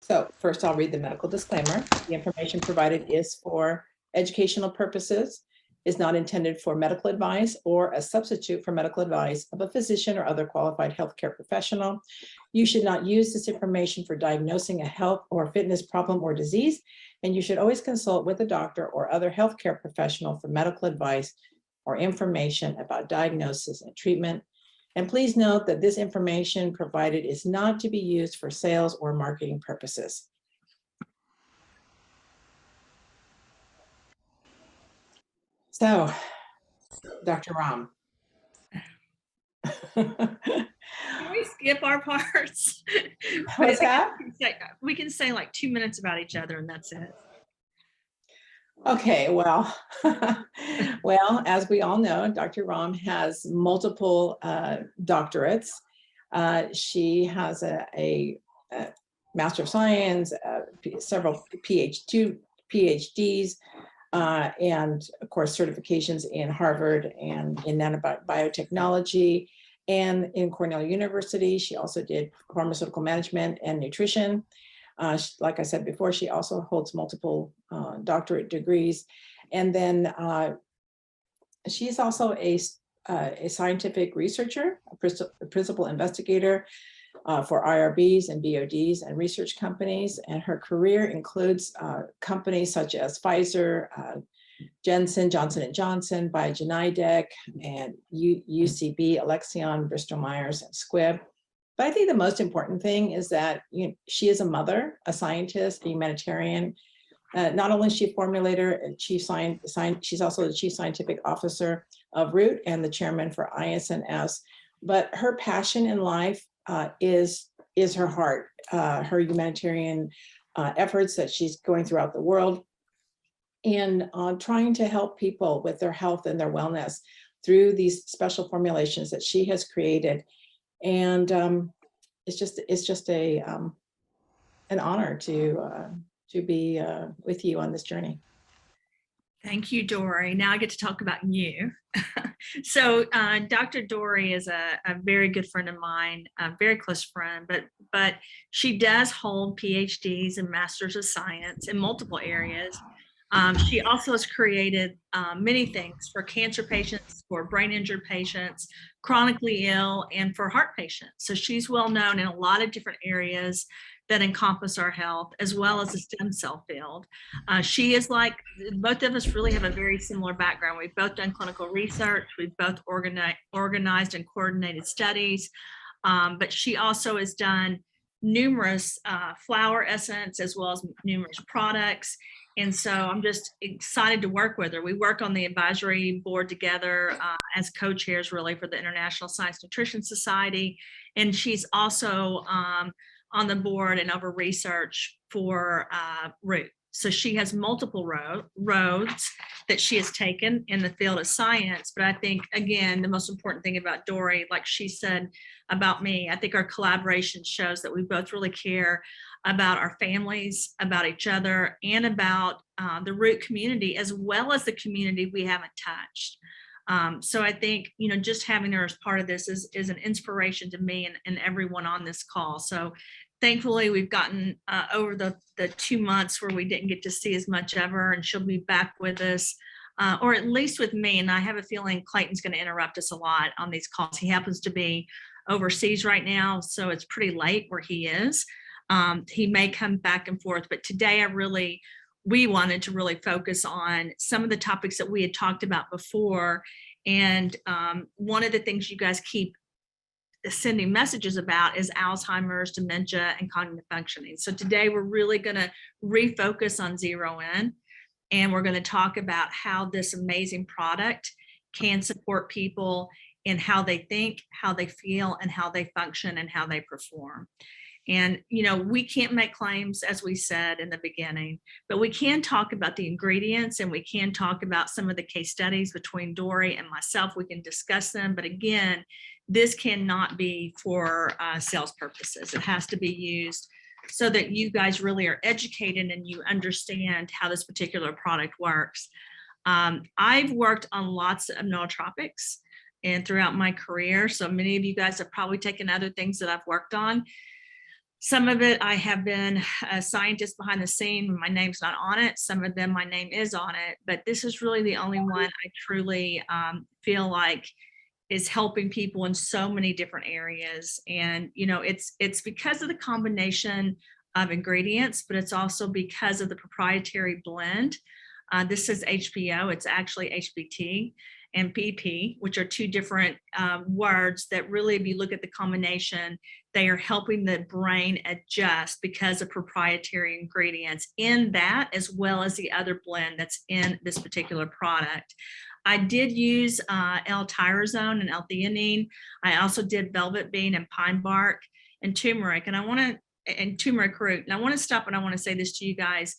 So first, I'll read the medical disclaimer. The information provided is for educational purposes, is not intended for medical advice or a substitute for medical advice of a physician or other qualified healthcare professional. You should not use this information for diagnosing a health or fitness problem or disease, and you should always consult with a doctor or other healthcare professional for medical advice or information about diagnosis and treatment. And please note that this information provided is not to be used for sales or marketing purposes. So, Dr. Rahm. Can we skip our parts? What's that? We can say like 2 minutes about each other and that's it. Okay, well, well, as we all know, Dr. Rahm has multiple doctorates. She has a Master of Science, several PhDs, and of course, certifications in Harvard and in nanobiotechnology and in Cornell University. She also did pharmaceutical management and nutrition. Like I said before, she also holds multiple doctorate degrees. And then she is also a scientific researcher, a principal investigator for IRBs and BODs and research companies. And her career includes companies such as Pfizer, Johnson & Johnson, Biogenidec, and UCB, Alexion, Bristol Myers, and Squibb. But I think the most important thing is that she is a mother, a scientist, a humanitarian. Not only is she a formulator and she's also the chief scientific officer of Root and the chairman for ISNS. But her passion in life is her heart, her humanitarian efforts that she's going throughout the world, and trying to help people with their health and their wellness through these special formulations that she has created. And it's just an honor to be with you on this journey. Thank you, Dori. Now I get to talk about you. So Dr. Dori is a very good friend of mine, a very close friend, but she does hold PhDs and Masters of Science in multiple areas. She also has created many things for cancer patients, for brain injured patients, chronically ill, and for heart patients. So she's well known in a lot of different areas that encompass our health, as well as the stem cell field. She is like, both of us really have a very similar background. We've both done clinical research. We've both organized and coordinated studies, but she also has done numerous flower essence as well as numerous products. And so I'm just excited to work with her. We work on the advisory board together as co-chairs really for the International Science Nutrition Society. And she's also on the board and over research for Root. So she has multiple roads that she has taken in the field of science. But I think, again, the most important thing about Dori, like she said about me, I think our collaboration shows that we both really care about our families, about each other, and about the Root community, as well as the community we haven't touched. So I think, just having her as part of this is an inspiration to me and everyone on this call. So thankfully, we've gotten over the 2 months where we didn't get to see as much of her, and she'll be back with us, or at least with me. And I have a feeling Clayton's going to interrupt us a lot on these calls. He happens to be overseas right now, so it's pretty late where he is. He may come back and forth, but today we wanted to really focus on some of the topics that we had talked about before. And one of the things you guys keep sending messages about is Alzheimer's, dementia, and cognitive functioning. So today we're really going to refocus on ZeroIn, and we're going to talk about how this amazing product can support people in how they think, how they feel, and how they function and how they perform. And, we can't make claims, as we said in the beginning, but we can talk about the ingredients, and we can talk about some of the case studies between Dori and myself. We can discuss them. But again, this cannot be for sales purposes. It has to be used so that you guys really are educated and you understand how this particular product works. I've worked on lots of nootropics and throughout my career. So many of you guys have probably taken other things that I've worked on. Some of it, I have been a scientist behind the scene. My name's not on it. Some of them, my name is on it. But this is really the only one I truly feel like is helping people in so many different areas. And, you know, it's because of the combination of ingredients, but it's also because of the proprietary blend. This is HPO, it's actually HBT and PP, which are two different words that really, if you look at the combination, they are helping the brain adjust because of proprietary ingredients in that, as well as the other blend that's in this particular product. I did use L-Tyrosine and L-Theanine. I also did velvet bean and pine bark and turmeric. And turmeric root. And I want to stop and I want to say this to you guys.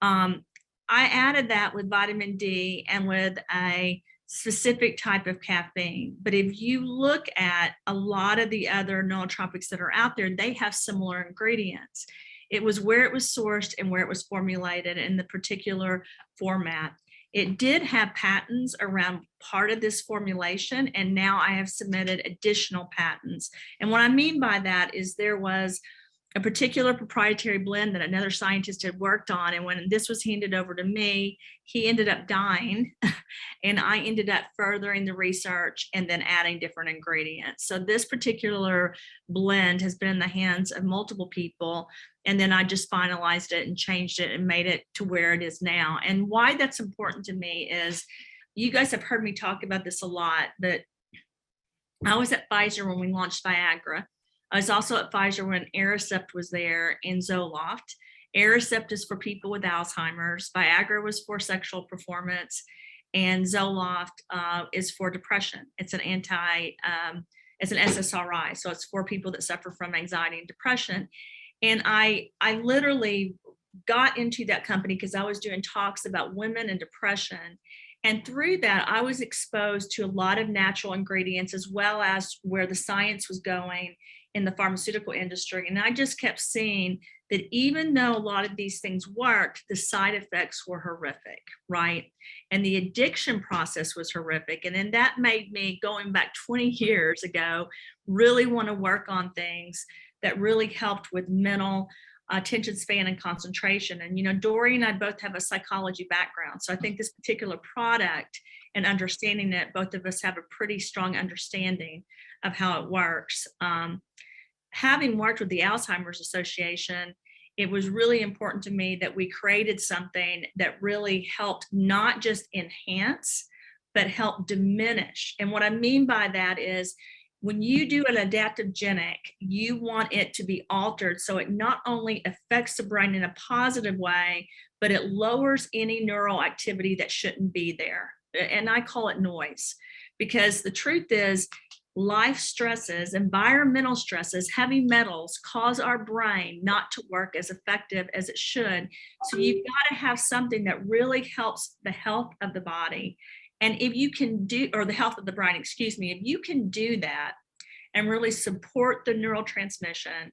I added that with vitamin D and with a specific type of caffeine. But if you look at a lot of the other nootropics that are out there, they have similar ingredients. It was where it was sourced and where it was formulated in the particular format. It did have patents around part of this formulation, and now I have submitted additional patents. And what I mean by that is there was a particular proprietary blend that another scientist had worked on. And when this was handed over to me, he ended up dying and I ended up furthering the research and then adding different ingredients. So this particular blend has been in the hands of multiple people. And then I just finalized it and changed it and made it to where it is now. And why that's important to me is, you guys have heard me talk about this a lot, but I was at Pfizer when we launched Viagra. I was also at Pfizer when Aricept was there in Zoloft. Aricept is for people with Alzheimer's. Viagra was for sexual performance, and Zoloft is for depression. It's an it's an SSRI, so it's for people that suffer from anxiety and depression. And I literally got into that company because I was doing talks about women and depression. And through that, I was exposed to a lot of natural ingredients, as well as where the science was going in the pharmaceutical industry. And I just kept seeing that even though a lot of these things worked, the side effects were horrific, right? And the addiction process was horrific. And then that made me, going back 20 years ago, really want to work on things that really helped with mental attention span and concentration. And, you know, Dori and I both have a psychology background. So I think this particular product and understanding it, both of us have a pretty strong understanding of how it works. Having worked with the Alzheimer's Association, it was really important to me that we created something that really helped not just enhance, but help diminish. And what I mean by that is, when you do an adaptogenic, you want it to be altered so it not only affects the brain in a positive way, but it lowers any neural activity that shouldn't be there. And I call it noise, because the truth is, life stresses, environmental stresses, heavy metals cause our brain not to work as effective as it should. So you've got to have something that really helps the health of the body. And if you can do, or the health of the brain, excuse me, if you can do that and really support the neurotransmission,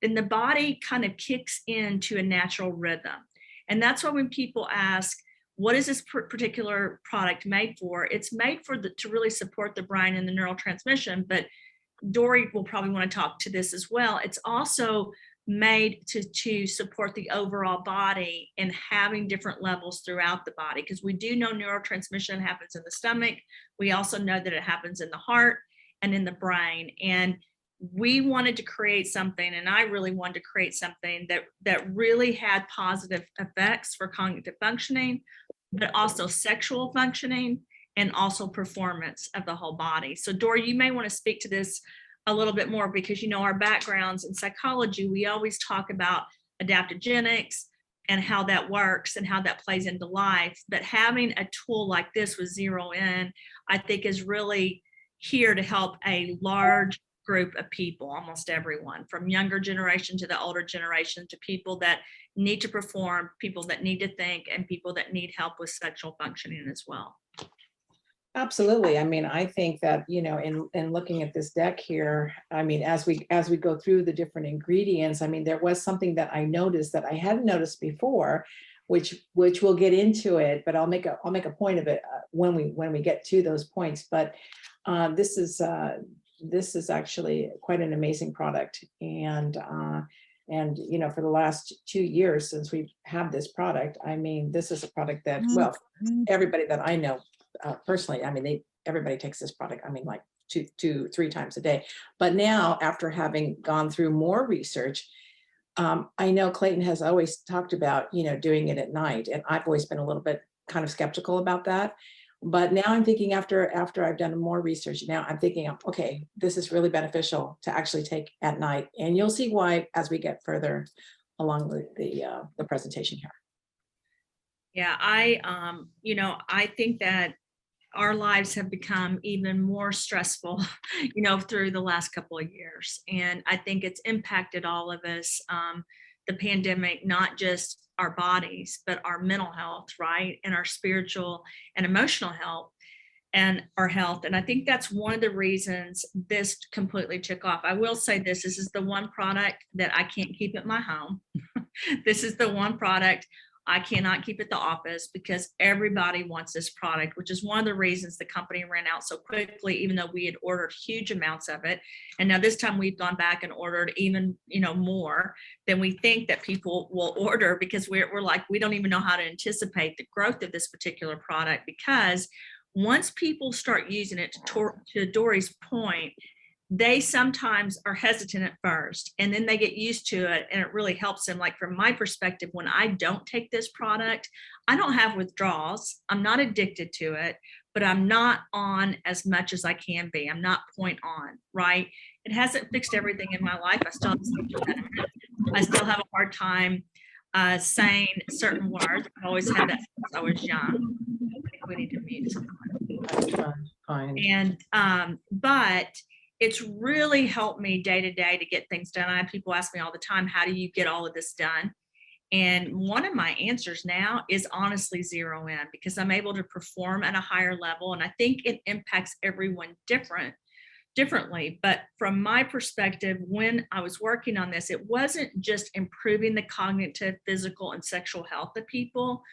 then the body kind of kicks into a natural rhythm. And that's why when people ask, what is this particular product made for? It's made for to really support the brain and the neurotransmission, but Dori will probably want to talk to this as well. It's also made to support the overall body and having different levels throughout the body, because we do know neurotransmission happens in the stomach. We also know that it happens in the heart and in the brain. And we wanted to create something, and I really wanted to create something that really had positive effects for cognitive functioning, but also sexual functioning and also performance of the whole body. So Dori, you may want to speak to this a little bit more, because, you know, our backgrounds in psychology, we always talk about adaptogenics and how that works and how that plays into life. But having a tool like this with ZeroIn, I think, is really here to help a large group of people, almost everyone, from younger generation to the older generation, to people that need to perform, people that need to think, and people that need help with sexual functioning as well. Absolutely. I mean, I think that, you know, in looking at this deck here, I mean, as we go through the different ingredients, I mean, there was something that I noticed that I hadn't noticed before, which we'll get into it, but I'll make a point of it when we get to those points. But this is actually quite an amazing product, and And, for the last 2 years since we've had this product, I mean, this is a product that, well, everybody that I know personally, I mean, everybody takes this product, I mean, like 3 times a day. But now, after having gone through more research, I know Clayton has always talked about, doing it at night. And I've always been a little bit kind of skeptical about that. But now I'm thinking after I've done more research, now I'm thinking, okay, this is really beneficial to actually take at night. And you'll see why as we get further along the presentation here. Yeah, I think that our lives have become even more stressful, through the last couple of years. And I think it's impacted all of us, the pandemic, not just our bodies, but our mental health, right? And our spiritual and emotional health and our health. And I think that's one of the reasons this completely took off. I will say this is the one product that I can't keep at my home. This is the one product I cannot keep at the office because everybody wants this product, which is one of the reasons the company ran out so quickly, even though we had ordered huge amounts of it. And now this time we've gone back and ordered even, more than we think that people will order, because we're like, we don't even know how to anticipate the growth of this particular product, because once people start using it, to Dori's point, they sometimes are hesitant at first, and then they get used to it, and it really helps them. Like from my perspective, when I don't take this product, I don't have withdrawals. I'm not addicted to it, but I'm not on as much as I can be. I'm not point on, right? It hasn't fixed everything in my life. I still have I still have a hard time saying certain words. I've always had that since I was young. I think we need to mute someone. Fine. And but it's really helped me day to day to get things done. I have people ask me all the time, how do you get all of this done? And one of my answers now is honestly ZeroIn, because I'm able to perform at a higher level. And I think it impacts everyone differently. But from my perspective, when I was working on this, it wasn't just improving the cognitive, physical, and sexual health of people.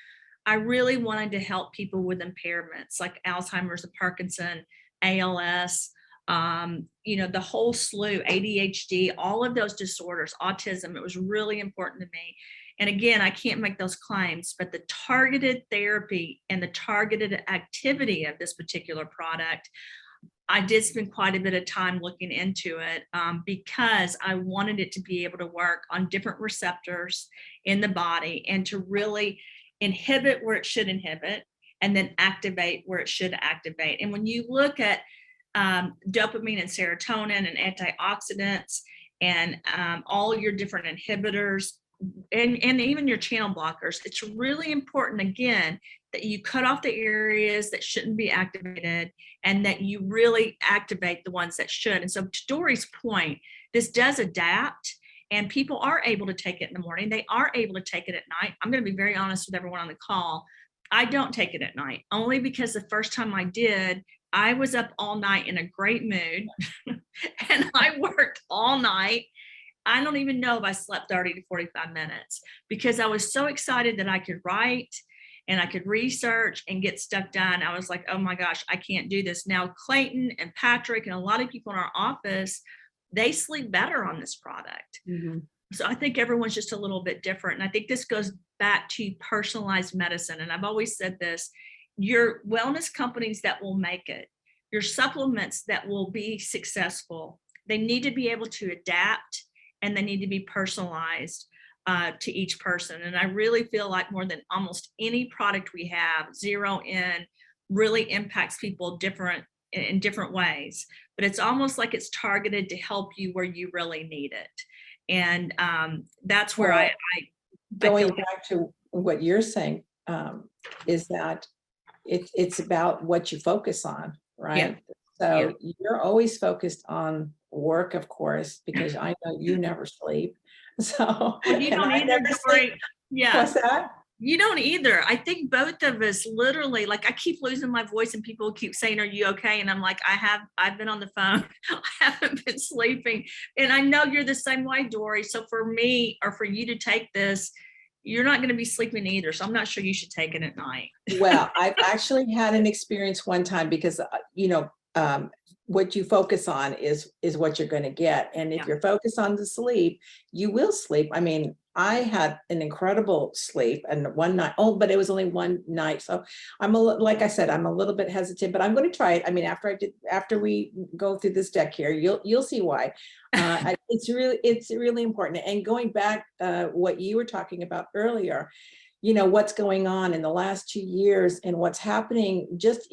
I really wanted to help people with impairments like Alzheimer's, and Parkinson, ALS, the whole slew, ADHD, all of those disorders, autism. It was really important to me. And again, I can't make those claims, but the targeted therapy and the targeted activity of this particular product, I did spend quite a bit of time looking into it, because I wanted it to be able to work on different receptors in the body and to really inhibit where it should inhibit and then activate where it should activate. And when you look at dopamine and serotonin and antioxidants and all your different inhibitors and even your channel blockers, it's really important, again, that you cut off the areas that shouldn't be activated and that you really activate the ones that should. And so to Dori's point, this does adapt, and people are able to take it in the morning. They are able to take it at night. I'm going to be very honest with everyone on the call. I don't take it at night, only because the first time I did, I was up all night in a great mood and I worked all night. I don't even know if I slept 30 to 45 minutes because I was so excited that I could write and I could research and get stuff done. I was like, oh my gosh, I can't do this. Now, Clayton and Patrick and a lot of people in our office, they sleep better on this product. Mm-hmm. So I think everyone's just a little bit different. And I think this goes back to personalized medicine. And I've always said this, your wellness companies that will make it, your supplements that will be successful, they need to be able to adapt and they need to be personalized to each person. And I really feel like more than almost any product we have, ZeroIn really impacts people in different ways, but it's almost like it's targeted to help you where you really need it. And that's where I going back to what you're saying, is that it's about what you focus on, right? Yeah. So you're always focused on work, of course, because I know you never sleep. So well, you don't either. Yeah. What's that? You don't either. I think both of us literally, like I keep losing my voice and people keep saying, are you okay? And I'm like, I've been on the phone. I haven't been sleeping. And I know you're the same way, Dori. So for me or for you to take this, you're not going to be sleeping either. So I'm not sure you should take it at night. Well, I've actually had an experience one time because, what you focus on is what you're going to get. And if you're focused on the sleep, you will sleep. I mean, I had an incredible sleep and one night, but it was only one night. So like I said, I'm a little bit hesitant, but I'm going to try it. I mean, after we go through this deck here, you'll see why. It's really important. And going back, what you were talking about earlier, what's going on in the last 2 years and what's happening just,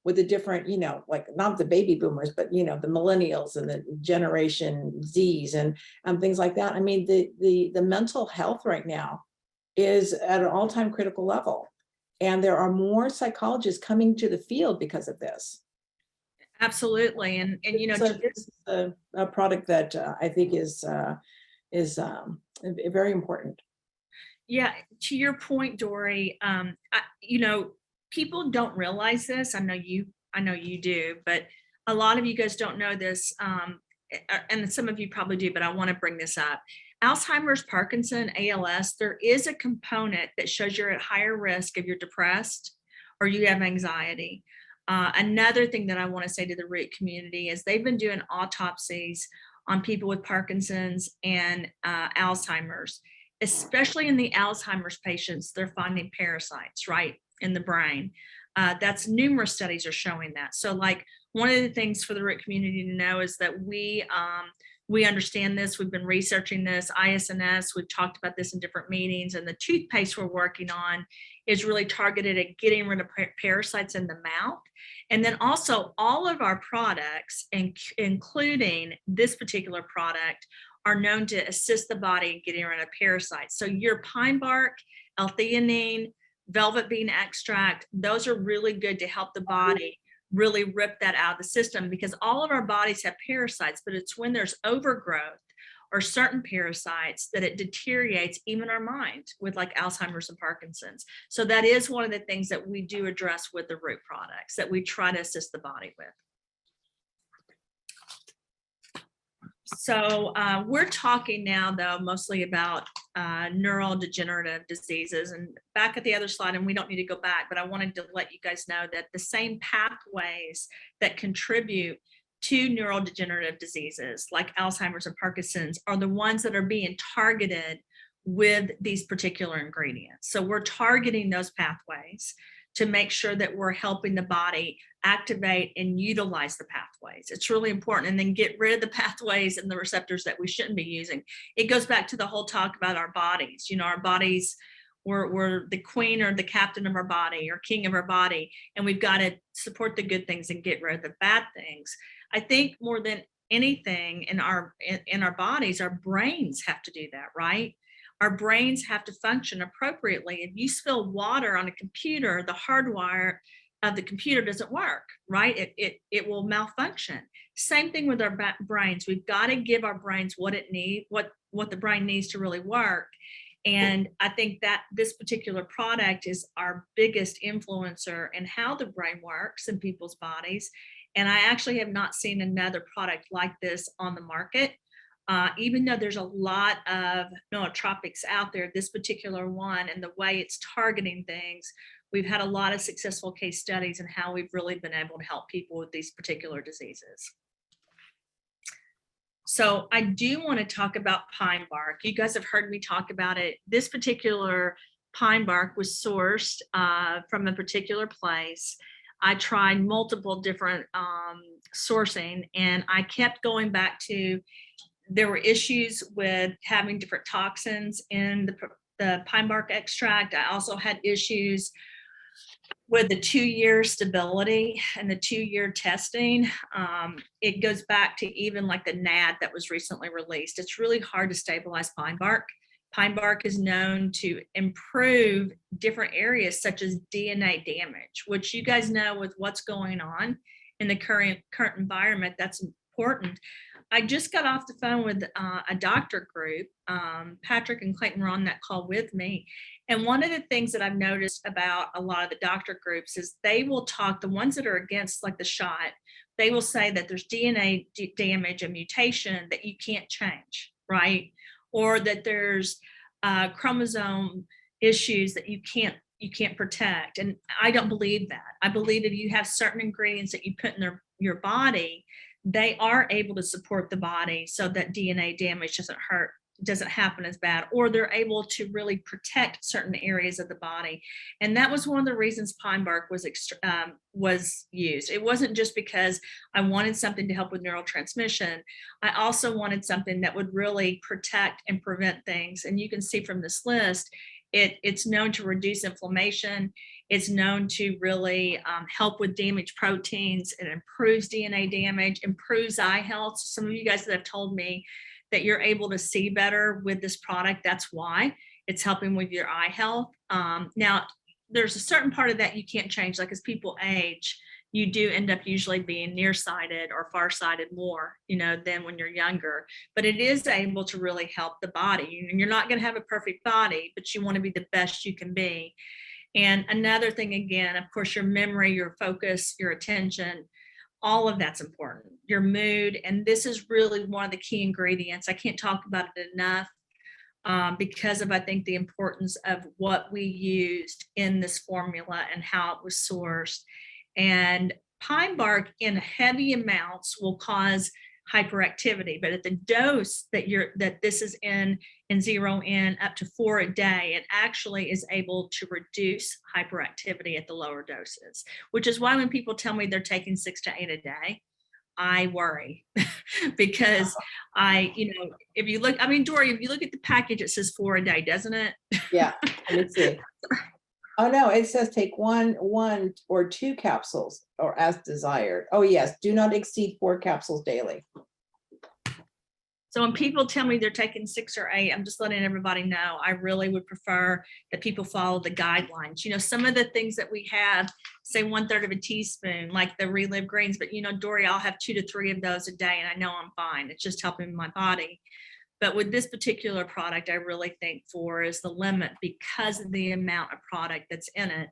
with the different, like not the baby boomers, but, the millennials and the Generation Zs and things like that. I mean, the mental health right now is at an all-time critical level. And there are more psychologists coming to the field because of this. Absolutely. And so this is a product that I think is very important. Yeah, to your point, Dori, people don't realize this. I know you do, but a lot of you guys don't know this. And some of you probably do, but I want to bring this up. Alzheimer's, Parkinson, ALS, there is a component that shows you're at higher risk if you're depressed or you have anxiety. Another thing that I want to say to the Root community is they've been doing autopsies on people with Parkinson's and Alzheimer's. Especially in the Alzheimer's patients, they're finding parasites, right, in the brain. That's numerous studies are showing that. So like one of the things for the Root community to know is that we understand this. We've been researching this, ISNS, we've talked about this in different meetings, and the toothpaste we're working on is really targeted at getting rid of parasites in the mouth. And then also all of our products, including this particular product, are known to assist the body in getting rid of parasites. So your pine bark, L-Theanine, velvet bean extract, those are really good to help the body really rip that out of the system, because all of our bodies have parasites, but it's when there's overgrowth or certain parasites that it deteriorates even our mind with like Alzheimer's and Parkinson's. So that is one of the things that we do address with the Root products that we try to assist the body with. So we're talking now, though, mostly about neurodegenerative diseases. And back at the other slide, and we don't need to go back, but I wanted to let you guys know that the same pathways that contribute to neurodegenerative diseases like Alzheimer's and Parkinson's are the ones that are being targeted with these particular ingredients. So we're targeting those pathways to make sure that we're helping the body activate and utilize the pathways. It's really important. And then get rid of the pathways and the receptors that we shouldn't be using. It goes back to the whole talk about our bodies. Our bodies, we're the queen or the captain of our body or king of our body. And we've got to support the good things and get rid of the bad things. I think more than anything in our bodies, our brains have to do that, right? Our brains have to function appropriately. If you spill water on a computer, the hardwire of the computer doesn't work, right? It will malfunction. Same thing with our brains. We've got to give our brains what it needs, what the brain needs to really work. And I think that this particular product is our biggest influencer in how the brain works in people's bodies. And I actually have not seen another product like this on the market. Even though there's a lot of nootropics out there, this particular one and the way it's targeting things, we've had a lot of successful case studies in how we've really been able to help people with these particular diseases. So I do want to talk about pine bark. You guys have heard me talk about it. This particular pine bark was sourced from a particular place. I tried multiple different sourcing, and I kept going back to, there were issues with having different toxins in the pine bark extract. I also had issues with the 2-year stability and the 2-year testing. It goes back to even like the NAD that was recently released. It's really hard to stabilize pine bark. Pine bark is known to improve different areas such as DNA damage, which you guys know with what's going on in the current environment, that's important. I just got off the phone with a doctor group. Patrick and Clayton were on that call with me. And one of the things that I've noticed about a lot of the doctor groups is they will talk, the ones that are against like the shot, they will say that there's DNA damage and mutation that you can't change, right? Or that there's chromosome issues that you can't protect. And I don't believe that. I believe if you have certain ingredients that you put in your body, they are able to support the body so that DNA damage doesn't happen as bad, or they're able to really protect certain areas of the body. And that was one of the reasons pine bark was used. It wasn't just because I wanted something to help with neurotransmission. I also wanted something that would really protect and prevent things. And you can see from this list, it's known to reduce inflammation. It's known to really help with damaged proteins. It improves DNA damage, improves eye health. Some of you guys that have told me that you're able to see better with this product, that's why it's helping with your eye health. Now, there's a certain part of that you can't change. Like as people age, you do end up usually being nearsighted or farsighted more, than when you're younger. But it is able to really help the body. And you're not going to have a perfect body, but you want to be the best you can be. And another thing, again, of course, your memory, your focus, your attention, all of that's important, your mood. And this is really one of the key ingredients. I can't talk about it enough because of, I think, the importance of what we used in this formula and how it was sourced. And pine bark in heavy amounts will cause hyperactivity, but at the dose that this is in ZeroIn up to 4 a day, it actually is able to reduce hyperactivity at the lower doses, which is why when people tell me they're taking 6 to 8 a day, I worry because if you look, Dori, if you look at the package, it says 4 a day, doesn't it? Yeah, let me see. Oh no, it says take one or 2 capsules or as desired. Oh yes, do not exceed 4 capsules daily. So when people tell me they're taking 6 or 8, I'm just letting everybody know I really would prefer that people follow the guidelines. Some of the things that we have, say 1/3 of a teaspoon, like the Relive greens, but Dori, I'll have 2 to 3 of those a day and I know I'm fine. It's just helping my body. But with this particular product, I really think 4 is the limit because of the amount of product that's in it.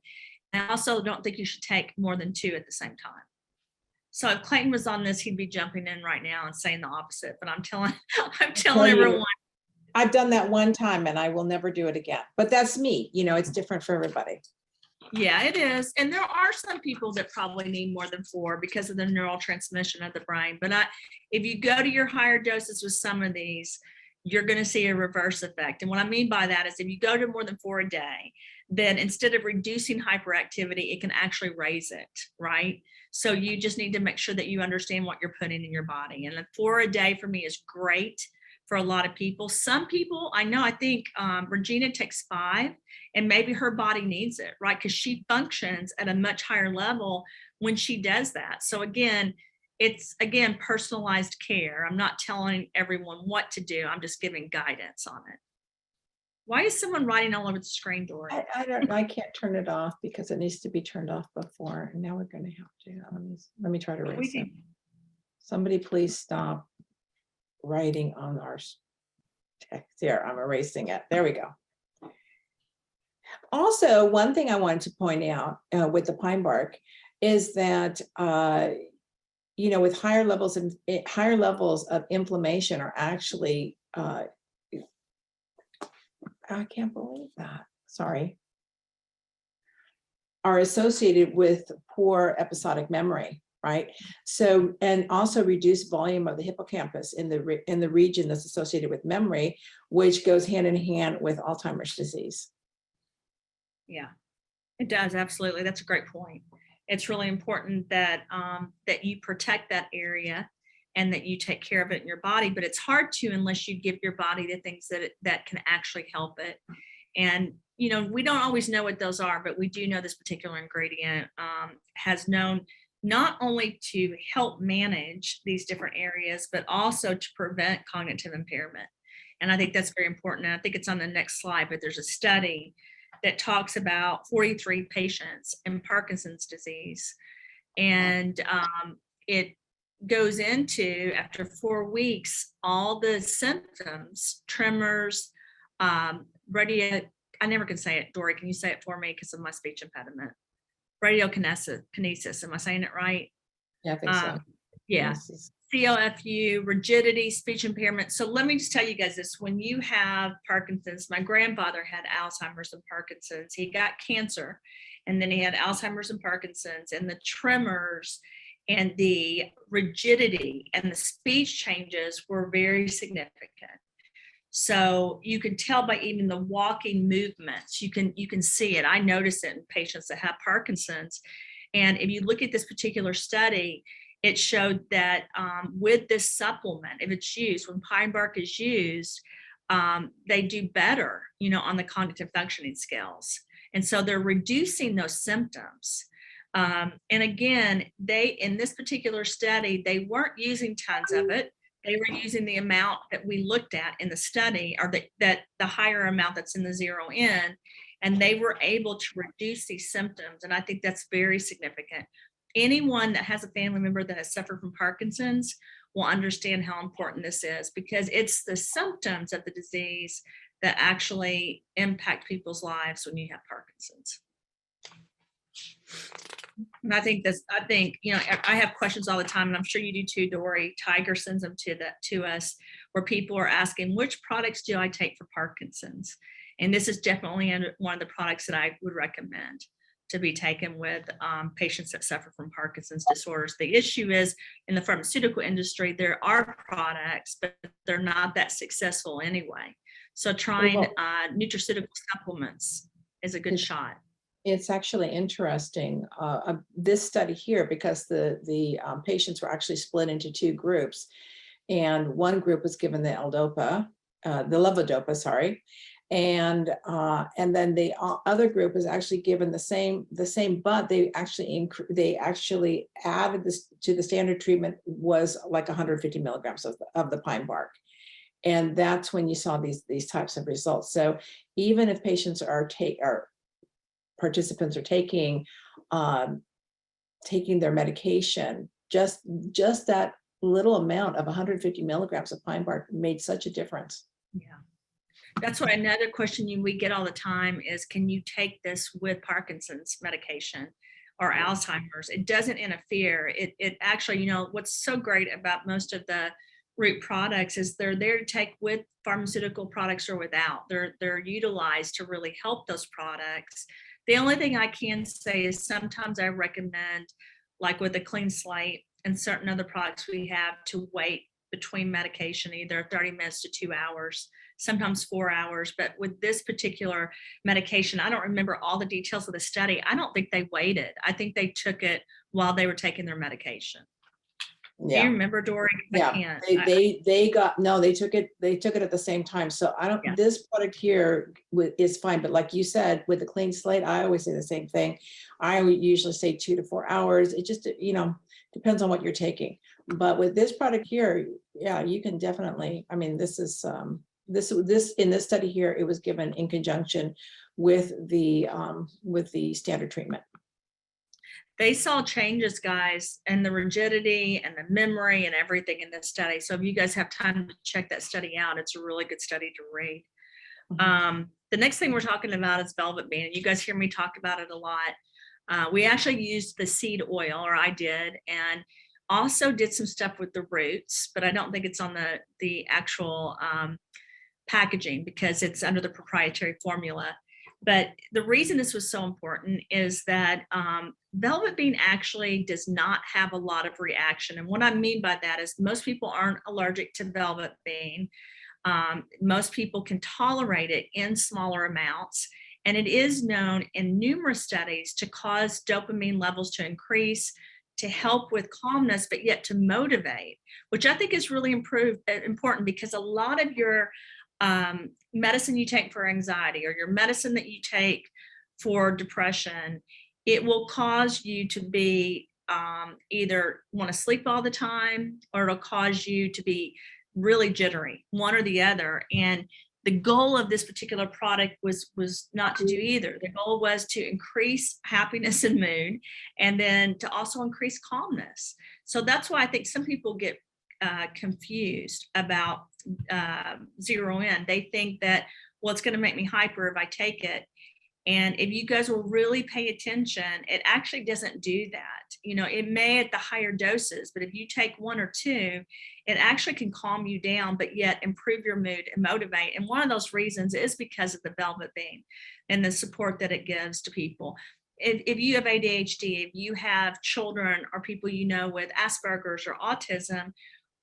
And I also don't think you should take more than 2 at the same time. So if Clayton was on this, he'd be jumping in right now and saying the opposite. But I'm telling everyone. I've done that one time and I will never do it again. But that's me. It's different for everybody. Yeah, it is. And there are some people that probably need more than 4 because of the neurotransmission of the brain. But if you go to your higher doses with some of these, you're going to see a reverse effect. And what I mean by that is if you go to more than 4 a day, then instead of reducing hyperactivity, it can actually raise it, right? So you just need to make sure that you understand what you're putting in your body. And the 4 a day for me is great for a lot of people. Some people, I think Regina takes 5 and maybe her body needs it, right? Because she functions at a much higher level when she does that. So it's personalized care. I'm not telling everyone what to do. I'm just giving guidance on it. Why is someone writing all over the screen, Dori? I don't know. I can't turn it off because it needs to be turned off before. And now we're going to have to. Let me try to erase it. Somebody please stop writing on our text here. I'm erasing it. There we go. Also, one thing I wanted to point out with the pine bark is that with higher levels of inflammation are actually I can't believe that. Sorry. Are associated with poor episodic memory, right? So, and also reduced volume of the hippocampus in the region that's associated with memory, which goes hand in hand with Alzheimer's disease. Yeah, it does. Absolutely. That's a great point. It's really important that that you protect that area and that you take care of it in your body, but it's hard to unless you give your body the things that can actually help it. And, we don't always know what those are, but we do know this particular ingredient has known not only to help manage these different areas, but also to prevent cognitive impairment. And I think that's very important. And I think it's on the next slide, but there's a study that talks about 43 patients in Parkinson's disease. And it goes into, after 4 weeks, all the symptoms, tremors, I never can say it. Dori, can you say it for me because of my speech impediment? Radiokinesis. Am I saying it right? Yeah, I think so. Yeah. CLFU, rigidity, speech impairment. So let me just tell you guys this. When you have Parkinson's, my grandfather had Alzheimer's and Parkinson's. He got cancer, and then he had Alzheimer's and Parkinson's, and the tremors and the rigidity and the speech changes were very significant. So you can tell by even the walking movements, you can see it. I notice it in patients that have Parkinson's. And if you look at this particular study, it showed that with this supplement, if it's used, when pine bark is used, they do better, on the cognitive functioning scales. And so they're reducing those symptoms. And again, in this particular study, they weren't using tons of it. They were using the amount that we looked at in the study, or that the higher amount that's in the ZeroIn, and they were able to reduce these symptoms. And I think that's very significant. Anyone that has a family member that has suffered from Parkinson's will understand how important this is, because it's the symptoms of the disease that actually impact people's lives when you have Parkinson's. And I think I have questions all the time, and I'm sure you do too, Dori. Tiger sends them to us, where people are asking, which products do I take for Parkinson's? And this is definitely one of the products that I would recommend to be taken with patients that suffer from Parkinson's disorders. The issue is, in the pharmaceutical industry, there are products, but they're not that successful anyway. So trying nutraceutical supplements is a good shot. It's actually interesting, this study here, because the patients were actually split into two groups, and one group was given the L-Dopa, the levodopa, sorry, and then the other group was actually given the same, but they actually added this to the standard treatment, was like 150 milligrams of the pine bark. And that's when you saw these types of results. So even if patients participants are taking their medication, just that little amount of 150 milligrams of pine bark made such a difference. Yeah, that's what another question we get all the time is, can you take this with Parkinson's medication or Alzheimer's? It doesn't interfere. It actually, what's so great about most of the root products is they're there to take with pharmaceutical products or without. They're utilized to really help those products. The only thing I can say is sometimes I recommend, like with a clean slate and certain other products we have, to wait between medication, either 30 minutes to 2 hours, sometimes 4 hours. But with this particular medication, I don't remember all the details of the study. I don't think they waited. I think they took it while they were taking their medication. Yeah. Do you remember, Dori? Yeah, they took it at the same time. So I don't, this product here is fine, but like you said, with the clean slate, I always say the same thing. I would usually say 2 to 4 hours. It just, depends on what you're taking. But with this product here, yeah, you can definitely, this is, in this study here, it was given in conjunction with the standard treatment. They saw changes, guys, and the rigidity and the memory and everything in this study. So if you guys have time to check that study out, it's a really good study to read. Mm-hmm. The next thing we're talking about is velvet bean. And you guys hear me talk about it a lot. We actually used the seed oil, or I did, and also did some stuff with the roots, but I don't think it's on the actual packaging because it's under the proprietary formula. But the reason this was so important is that velvet bean actually does not have a lot of reaction. And what I mean by that is most people aren't allergic to velvet bean. Most people can tolerate it in smaller amounts. And it is known in numerous studies to cause dopamine levels to increase, to help with calmness, but yet to motivate, which I think is really important, because a lot of your medicine you take for anxiety, or your medicine that you take for depression, it will cause you to be either want to sleep all the time, or it'll cause you to be really jittery, one or the other. And the goal of this particular product was not to do either. The goal was to increase happiness and mood, and then to also increase calmness. So that's why I think some people get confused about ZeroIn. They think that, well, it's going to make me hyper if I take it. And if you guys will really pay attention, it actually doesn't do that. It may at the higher doses, but if you take 1 or 2, it actually can calm you down, but yet improve your mood and motivate. And one of those reasons is because of the velvet bean and the support that it gives to people. if you have ADHD, if you have children or people you know with Asperger's or autism,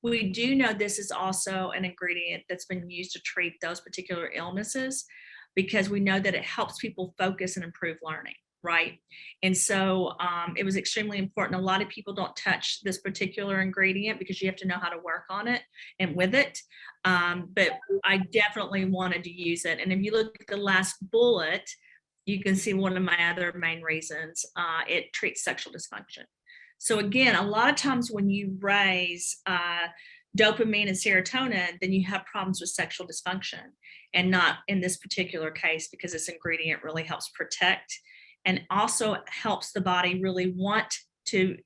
we do know this is also an ingredient that's been used to treat those particular illnesses, because we know that it helps people focus and improve learning, right? And so it was extremely important. A lot of people don't touch this particular ingredient because you have to know how to work on it and with it. But I definitely wanted to use it. And if you look at the last bullet, you can see one of my other main reasons. It treats sexual dysfunction. So again, a lot of times when you raise dopamine and serotonin, then you have problems with sexual dysfunction, and not in this particular case, because this ingredient really helps protect and also helps the body really want to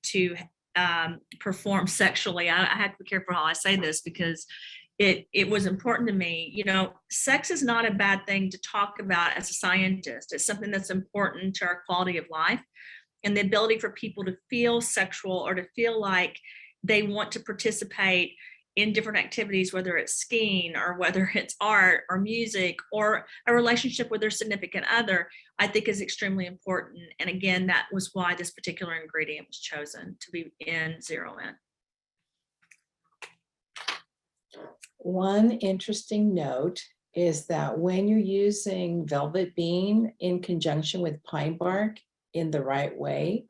perform sexually. I have to be careful how I say this, because it was important to me. You know, sex is not a bad thing to talk about as a scientist. It's something that's important to our quality of life, and the ability for people to feel sexual or to feel like they want to participate in different activities, whether it's skiing or whether it's art or music or a relationship with their significant other, I think is extremely important. And again, that was why this particular ingredient was chosen to be in ZeroIn. One interesting note is that when you're using velvet bean in conjunction with pine bark in the right way,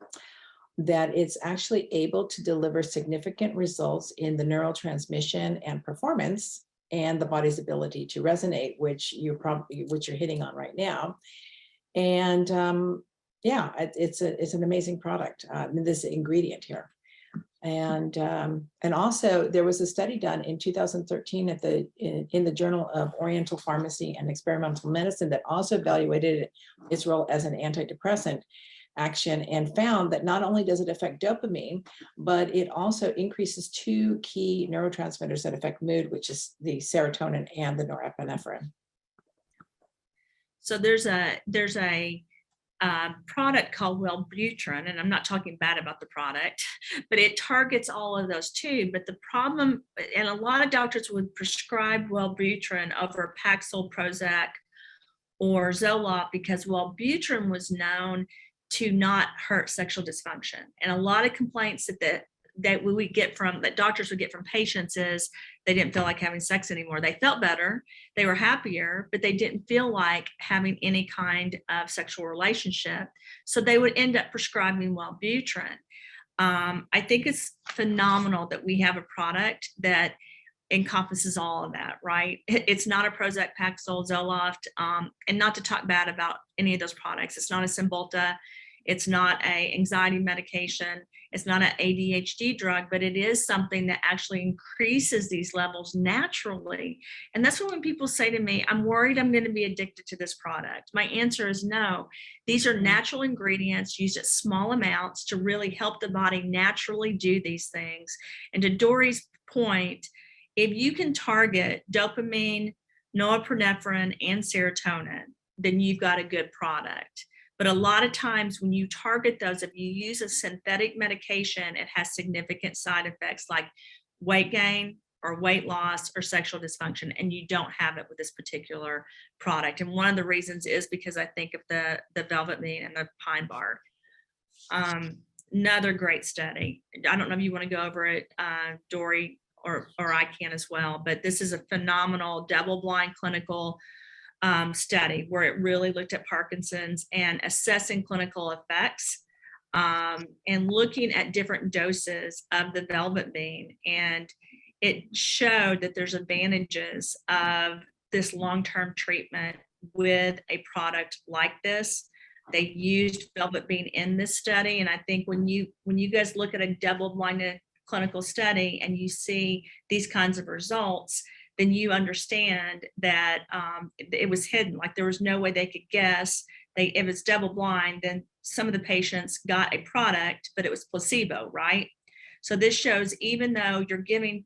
that it's actually able to deliver significant results in the neurotransmission and performance and the body's ability to resonate, which you're hitting on right now. And yeah, it's an amazing product, this ingredient here. And also there was a study done in 2013 in the Journal of Oriental Pharmacy and Experimental Medicine that also evaluated its role as an antidepressant action, and found that not only does it affect dopamine, but it also increases two key neurotransmitters that affect mood, which is the serotonin and the norepinephrine. So there's a product called Wellbutrin, and I'm not talking bad about the product, but it targets all of those too. But the problem, and a lot of doctors would prescribe Wellbutrin over Paxil, Prozac, or Zoloft, because Wellbutrin was known to not hurt sexual dysfunction. And a lot of complaints that doctors would get from patients is they didn't feel like having sex anymore. They felt better, they were happier, but they didn't feel like having any kind of sexual relationship. So they would end up prescribing Wellbutrin. I think it's phenomenal that we have a product that encompasses all of that, right? It's not a Prozac, Paxil, Zoloft, and not to talk bad about any of those products. It's not a Cymbalta, it's not a anxiety medication, it's not an ADHD drug, but it is something that actually increases these levels naturally. And that's when people say to me, I'm worried I'm going to be addicted to this product. My answer is no. These are natural ingredients used at small amounts to really help the body naturally do these things. And to Dori's point, if you can target dopamine, norepinephrine, and serotonin, then you've got a good product. But a lot of times when you target those, if you use a synthetic medication, it has significant side effects like weight gain or weight loss or sexual dysfunction, and you don't have it with this particular product. And one of the reasons is because I think of the velvet bean and the pine bark. Another great study. I don't know if you want to go over it, Dori, or I can as well, but this is a phenomenal double-blind clinical study where it really looked at Parkinson's and assessing clinical effects and looking at different doses of the velvet bean. And it showed that there's advantages of this long-term treatment with a product like this. They used velvet bean in this study. And I think when you guys look at a double-blinded clinical study and you see these kinds of results, then you understand that it was hidden. Like there was no way they could guess. If it's double blind, then some of the patients got a product, but it was placebo, right? So this shows even though you're giving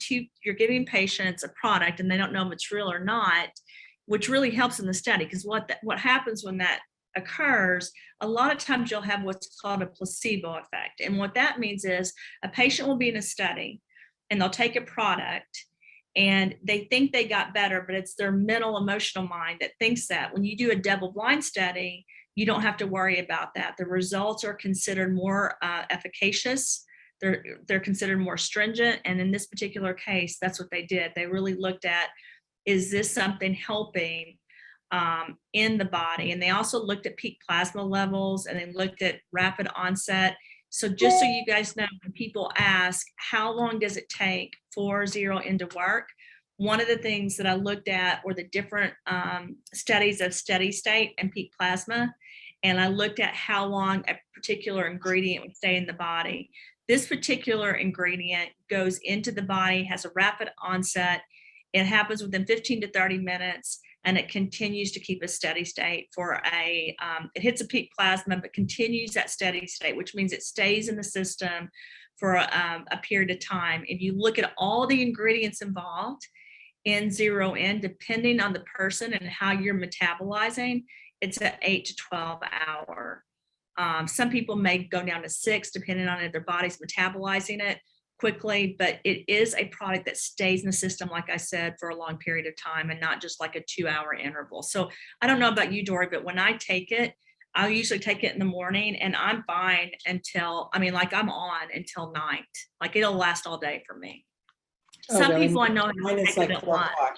patients a product and they don't know if it's real or not, which really helps in the study, because what happens when that occurs, a lot of times you'll have what's called a placebo effect. And what that means is a patient will be in a study and they'll take a product and they think they got better, but it's their mental, emotional mind that thinks that. When you do a double blind study, you don't have to worry about that. The results are considered more efficacious. They're considered more stringent. And in this particular case, that's what they did. They really looked at, is this something helping in the body? And they also looked at peak plasma levels, and they looked at rapid onset. So just so you guys know, when people ask, how long does it take for ZeroIn to work? One of the things that I looked at were the different studies of steady state and peak plasma. And I looked at how long a particular ingredient would stay in the body. This particular ingredient goes into the body, has a rapid onset. It happens within 15 to 30 minutes, and it continues to keep a steady state for it hits a peak plasma, but continues that steady state, which means it stays in the system for a period of time. If you look at all the ingredients involved in ZeroIn, depending on the person and how you're metabolizing, it's an 8 to 12 hour. Some people may go down to 6, depending on if their body's metabolizing it quickly, but it is a product that stays in the system, like I said, for a long period of time, and not just like a 2-hour interval. So I don't know about you, Dori, but when I take it, I'll usually take it in the morning, and I'm fine until, I'm on until night. Like, it'll last all day for me. Oh, Some really? people I know Mine is like 4 o'clock.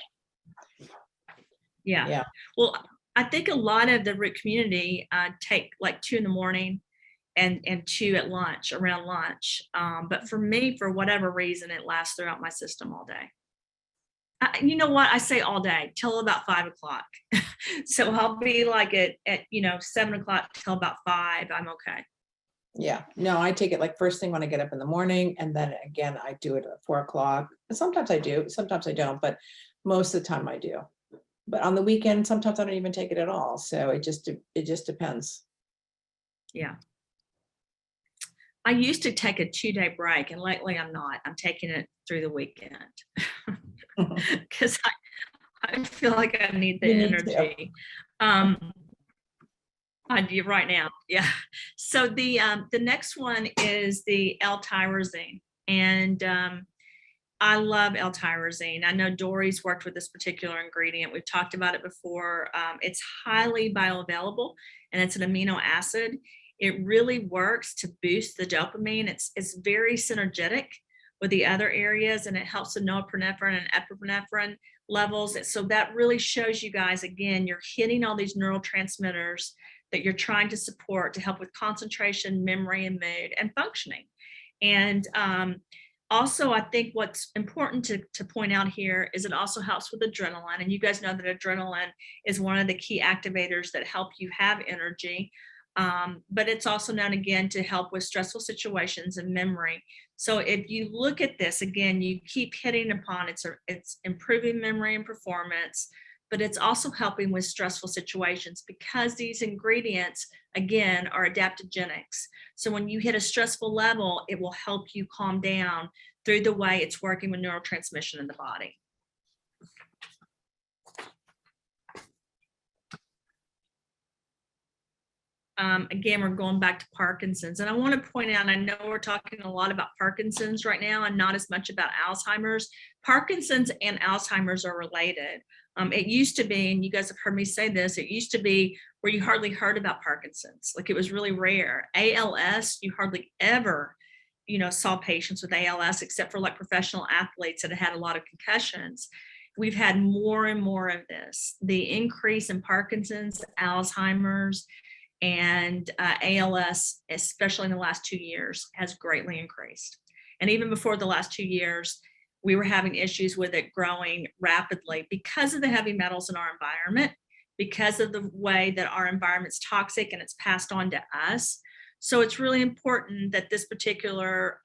Yeah. Well, I think a lot of the root community take like 2 in the morning and 2 at lunch, around lunch. But for me, for whatever reason, it lasts throughout my system all day. You know what? I say all day till about 5 o'clock. So I'll be like at 7 o'clock till about 5. I'm okay. Yeah, no, I take it like first thing when I get up in the morning, and then again, I do it at 4 o'clock. And sometimes I do, sometimes I don't, but most of the time I do. But on the weekend, sometimes I don't even take it at all. So it just depends. Yeah. I used to take a 2-day break, and lately I'm not. I'm taking it through the weekend because I feel like I need the energy. I do right now. Yeah. So the next one is the L-Tyrosine, and I love L-Tyrosine. I know Dori's worked with this particular ingredient. We've talked about it before. It's highly bioavailable, and it's an amino acid. It really works to boost the dopamine. It's very synergetic with the other areas, and it helps the norepinephrine and epinephrine levels. So that really shows you guys, again, you're hitting all these neurotransmitters that you're trying to support to help with concentration, memory, and mood, and functioning. And also, I think what's important to point out here is it also helps with adrenaline. And you guys know that adrenaline is one of the key activators that help you have energy. But it's also known, again, to help with stressful situations and memory. So if you look at this, again, you keep hitting upon it's improving memory and performance, but it's also helping with stressful situations because these ingredients, again, are adaptogenics. So when you hit a stressful level, it will help you calm down through the way it's working with neurotransmission in the body. Again, we're going back to Parkinson's, and I want to point out, I know we're talking a lot about Parkinson's right now and not as much about Alzheimer's. Parkinson's and Alzheimer's are related. It used to be, and you guys have heard me say this, it used to be where you hardly heard about Parkinson's. Like, it was really rare. ALS, you hardly ever, saw patients with ALS except for like professional athletes that had a lot of concussions. We've had more and more of this. The increase in Parkinson's, Alzheimer's, and ALS, especially in the last 2 years, has greatly increased. And even before the last 2 years, we were having issues with it growing rapidly because of the heavy metals in our environment, because of the way that our environment's toxic and it's passed on to us. So it's really important that this particular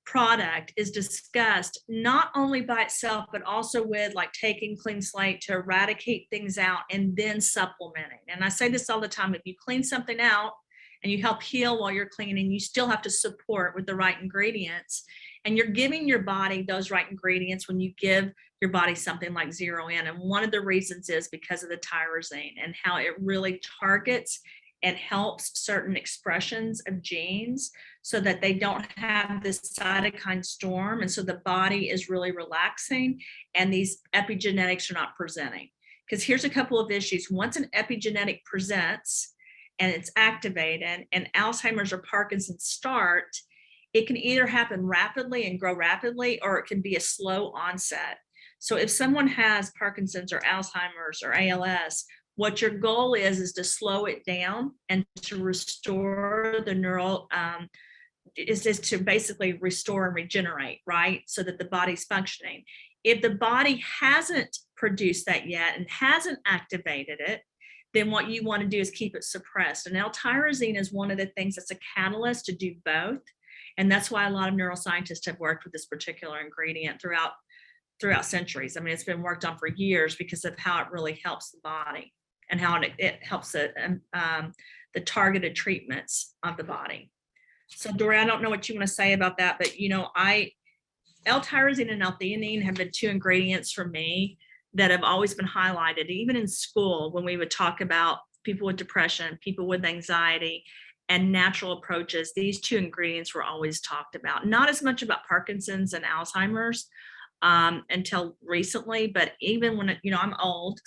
product is discussed not only by itself, but also with like taking Clean Slate to eradicate things out and then supplementing. And I say this all the time, if you clean something out and you help heal while you're cleaning, you still have to support with the right ingredients. And you're giving your body those right ingredients when you give your body something like ZeroIn. And one of the reasons is because of the tyrosine and how it really targets and helps certain expressions of genes so that they don't have this cytokine storm. And so the body is really relaxing and these epigenetics are not presenting. Because here's a couple of issues. Once an epigenetic presents and it's activated and Alzheimer's or Parkinson's start, it can either happen rapidly and grow rapidly, or it can be a slow onset. So if someone has Parkinson's or Alzheimer's or ALS, what your goal is to slow it down and to restore the neural, is to basically restore and regenerate, right? So that the body's functioning. If the body hasn't produced that yet and hasn't activated it, then what you want to do is keep it suppressed. And L-Tyrosine is one of the things that's a catalyst to do both. And that's why a lot of neuroscientists have worked with this particular ingredient throughout centuries. I mean, it's been worked on for years because of how it really helps the body and how it helps the targeted treatments of the body. So Dori, I don't know what you want to say about that, but L-Tyrosine and L-Theanine have been two ingredients for me that have always been highlighted, even in school when we would talk about people with depression, people with anxiety, and natural approaches. These two ingredients were always talked about, not as much about Parkinson's and Alzheimer's until recently, but even when, I'm old,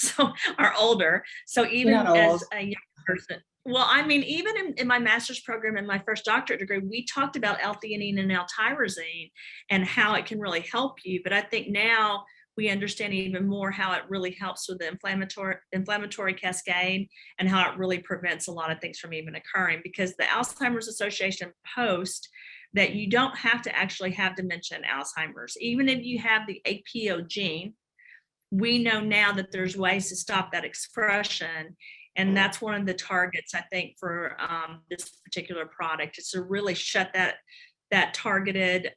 or older. So even as a young person, well, I mean, even in my master's program and my first doctorate degree, we talked about L-Theanine and L-Tyrosine and how it can really help you. But I think now we understand even more how it really helps with the inflammatory cascade and how it really prevents a lot of things from even occurring, because the Alzheimer's Association post that you don't have to actually have dementia and Alzheimer's. Even if you have the APO gene, we know now that there's ways to stop that expression. And that's one of the targets, I think, for this particular product, is to really shut that targeted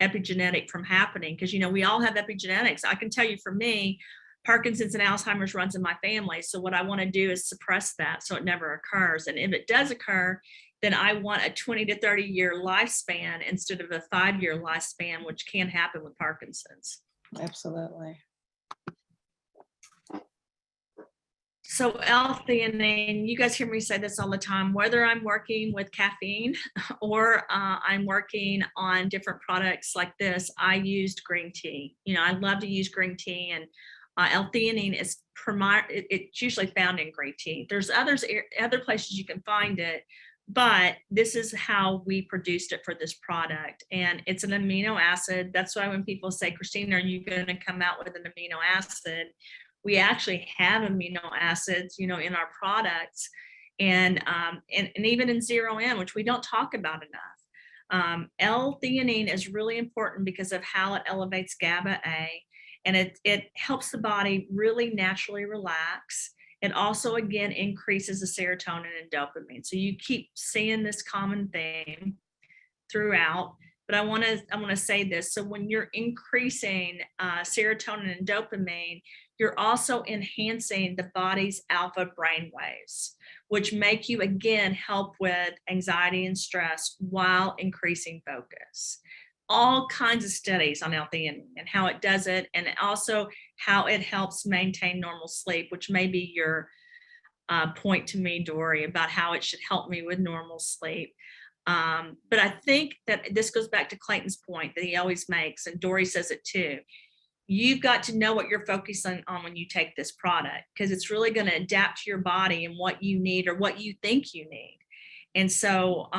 epigenetic from happening. Because, we all have epigenetics. I can tell you, for me, Parkinson's and Alzheimer's runs in my family. So what I want to do is suppress that so it never occurs. And if it does occur, then I want a 20 to 30 year lifespan instead of a 5-year lifespan, which can happen with Parkinson's. Absolutely. So L-Theanine, you guys hear me say this all the time, whether I'm working with caffeine or I'm working on different products like this, I used green tea. I love to use green tea, and L-Theanine is it's usually found in green tea. There's other places you can find it, but this is how we produced it for this product. And it's an amino acid. That's why when people say, Christina, are you going to come out with an amino acid? We actually have amino acids, in our products, and even in ZeroIn, which we don't talk about enough. L-Theanine is really important because of how it elevates GABA-A, and it helps the body really naturally relax. It also, again, increases the serotonin and dopamine. So you keep seeing this common theme throughout. But I want to say this. So when you're increasing serotonin and dopamine, you're also enhancing the body's alpha brain waves, which make you, again, help with anxiety and stress while increasing focus. All kinds of studies on L-Theanine and how it does it, and also how it helps maintain normal sleep, which may be your point to me, Dori, about how it should help me with normal sleep. But I think that this goes back to Clayton's point that he always makes, and Dori says it too. You've got to know what you're focusing on when you take this product, because it's really going to adapt to your body and what you need or what you think you need. And so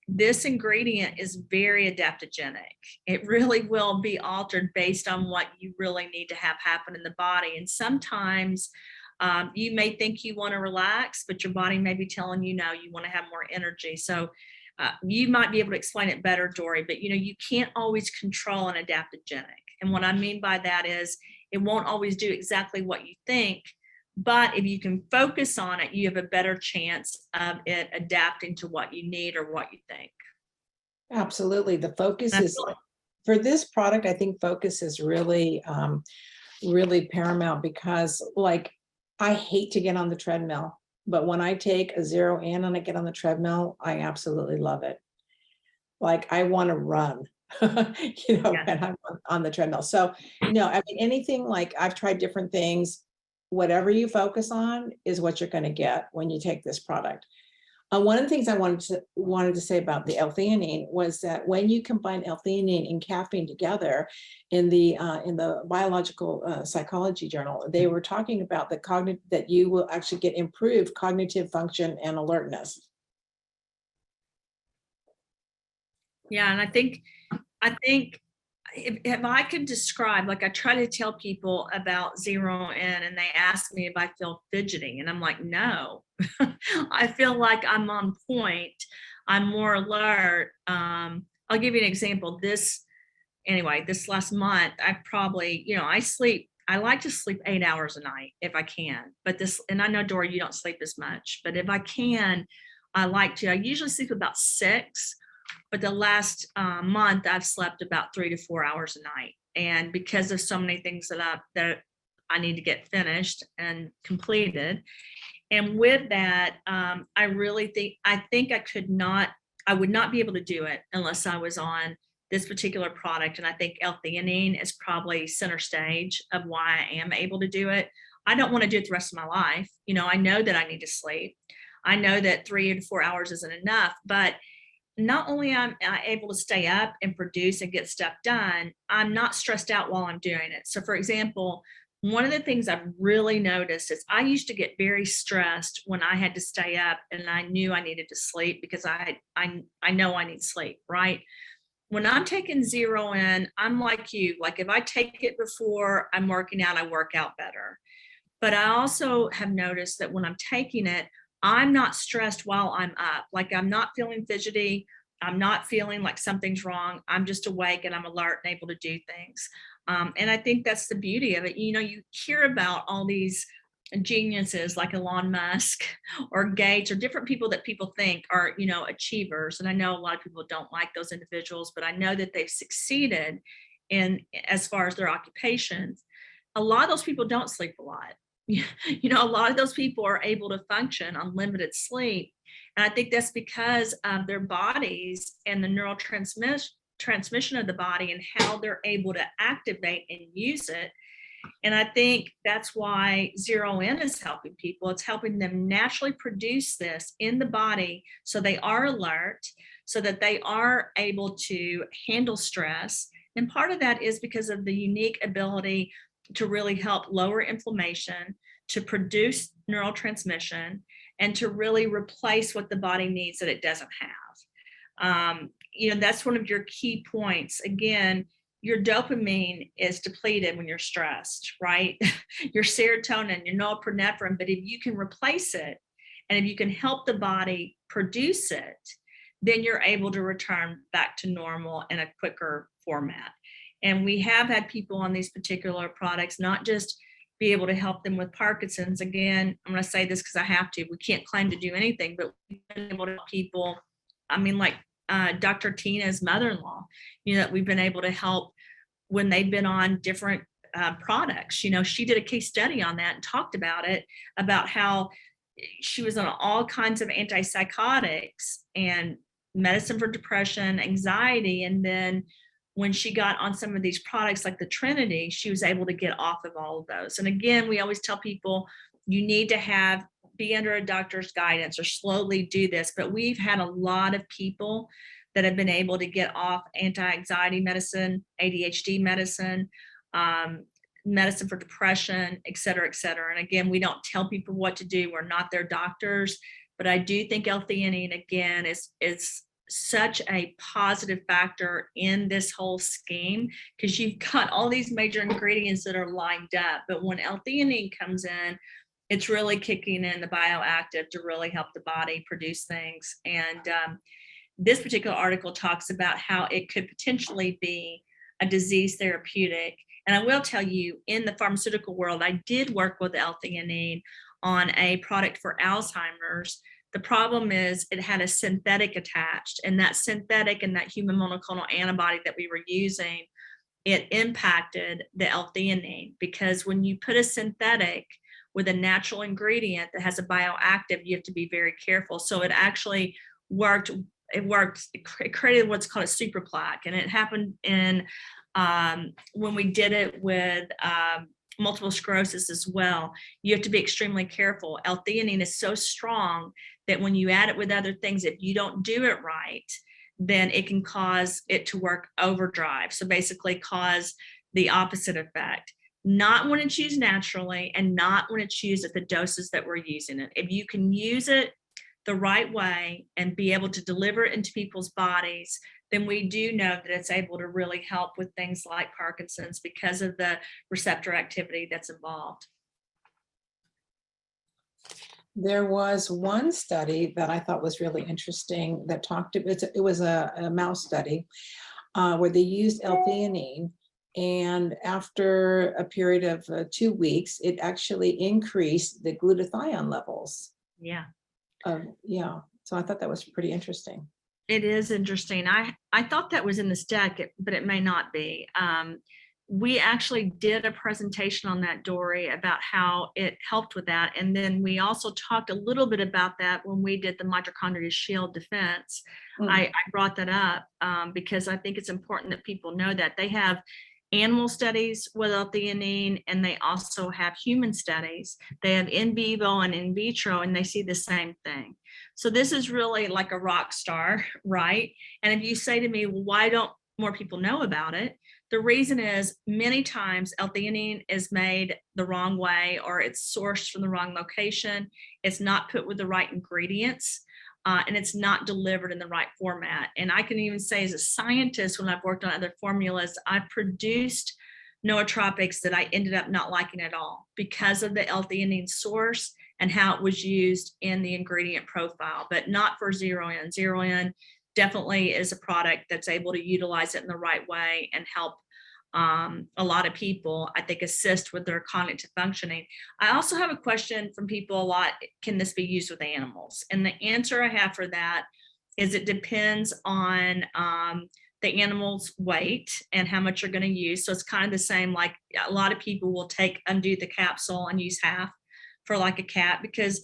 this ingredient is very adaptogenic. It really will be altered based on what you really need to have happen in the body. And sometimes you may think you want to relax, but your body may be telling you, no, you want to have more energy. So you might be able to explain it better, Dori, but you can't always control an adaptogenic. And what I mean by that is it won't always do exactly what you think, but if you can focus on it, you have a better chance of it adapting to what you need or what you think. Absolutely. The focus is, for this product, I think focus is really, really paramount, because I hate to get on the treadmill, but when I take a ZeroIn and I get on the treadmill, I absolutely love it. I want to run. Yeah. And I'm on the treadmill. So, anything, I've tried different things. Whatever you focus on is what you're going to get when you take this product. One of the things I wanted to say about the L-Theanine was that when you combine L-Theanine and caffeine together, in the Biological Psychology Journal, they were talking about that you will actually get improved cognitive function and alertness. Yeah, and I think if I could describe, like I try to tell people about ZeroIn and they ask me if I feel fidgety, and I'm like, no, I feel like I'm on point. I'm more alert. I'll give you an example. This last month, I probably, I like to sleep 8 hours a night if I can, and I know, Dori, you don't sleep as much, but if I can, I usually sleep about 6. But the last month, I've slept about 3 to 4 hours a night. And because of so many things that I need to get finished and completed. And with that, I think I would not be able to do it unless I was on this particular product. And I think L-Theanine is probably center stage of why I am able to do it. I don't want to do it the rest of my life. I know that I need to sleep. I know that 3 to 4 hours isn't enough, but not only am I able to stay up and produce and get stuff done, I'm not stressed out while I'm doing it. So for example, one of the things I've really noticed is I used to get very stressed when I had to stay up and I knew I needed to sleep because I know I need sleep, right? When I'm taking ZeroIn, I'm like you. Like if I take it before I'm working out, I work out better. But I also have noticed that when I'm taking it, I'm not stressed while I'm up. Like I'm not feeling fidgety. I'm not feeling like something's wrong. I'm just awake and I'm alert and able to do things. And I think that's the beauty of it. You hear about all these geniuses like Elon Musk or Gates or different people that people think are, achievers. And I know a lot of people don't like those individuals, but I know that they've succeeded in as far as their occupations. A lot of those people don't sleep a lot. A lot of those people are able to function on limited sleep. And I think that's because of their bodies and the neurotransmission of the body and how they're able to activate and use it. And I think that's why ZeroIn is helping people. It's helping them naturally produce this in the body so they are alert, so that they are able to handle stress. And part of that is because of the unique ability to really help lower inflammation, to produce neurotransmission, and to really replace what the body needs that it doesn't have. That's one of your key points. Again, your dopamine is depleted when you're stressed, right? Your serotonin, your norepinephrine, but if you can replace it, and if you can help the body produce it, then you're able to return back to normal in a quicker format. And we have had people on these particular products, not just be able to help them with Parkinson's. Again, I'm going to say this because I have to. We can't claim to do anything, but we've been able to help people. Like Dr. Tina's mother-in-law, that we've been able to help when they've been on different products. She did a case study on that and talked about it, about how she was on all kinds of antipsychotics and medicine for depression, anxiety, and then when she got on some of these products like the Trinity, she was able to get off of all of those. And again, we always tell people you need to be under a doctor's guidance or slowly do this. But we've had a lot of people that have been able to get off anti-anxiety medicine, ADHD medicine, medicine for depression, et cetera, et cetera. And again, we don't tell people what to do. We're not their doctors. But I do think L-Theanine, again, is such a positive factor in this whole scheme, because you've got all these major ingredients that are lined up. But when L-Theanine comes in, it's really kicking in the bioactive to really help the body produce things. And this particular article talks about how it could potentially be a disease therapeutic. And I will tell you, in the pharmaceutical world, I did work with L-Theanine on a product for Alzheimer's. The problem is it had a synthetic attached, and that synthetic and that human monoclonal antibody that we were using, it impacted the L-Theanine, because when you put a synthetic with a natural ingredient that has a bioactive, you have to be very careful. So it actually worked. It created what's called a super plaque, and it happened in when we did it with multiple sclerosis as well, you have to be extremely careful. L-theanine is so strong that when you add it with other things, if you don't do it right, then it can cause it to work overdrive. So basically cause the opposite effect. Not when it's used naturally and not when it's used at the doses that we're using it. If you can use it the right way and be able to deliver it into people's bodies, then we do know that it's able to really help with things like Parkinson's because of the receptor activity that's involved. There was one study that I thought was really interesting that talked, it was a mouse study where they used L-theanine, and after a period of 2 weeks, it actually increased the glutathione levels. Yeah. Yeah, so I thought that was pretty interesting. It is interesting. I thought that was in this deck, but it may not be. We actually did a presentation on that, Dori, about how it helped with that. And then we also talked a little bit about that when we did the mitochondria shield defense. I brought that up because I think it's important that people know that they have animal studies with L-theanine, and they also have human studies. They have in vivo and in vitro, and they see the same thing. So this is really like a rock star, right? And if you say to me, well, why don't more people know about it? The reason is many times L-theanine is made the wrong way, or it's sourced from the wrong location. It's not put with the right ingredients. And it's not delivered in the right format. And I can even say as a scientist, when I've worked on other formulas, I've produced nootropics that I ended up not liking at all because of the L-theanine source and how it was used in the ingredient profile, but not for ZeroIn. ZeroIn definitely is a product that's able to utilize it in the right way and help a lot of people, I think, assist with their cognitive functioning. I also have a question from people a lot, can this be used with animals? And the answer I have for that is it depends on the animal's weight and how much you're going to use. So it's kind of the same, like a lot of people will undo the capsule and use half for like a cat, because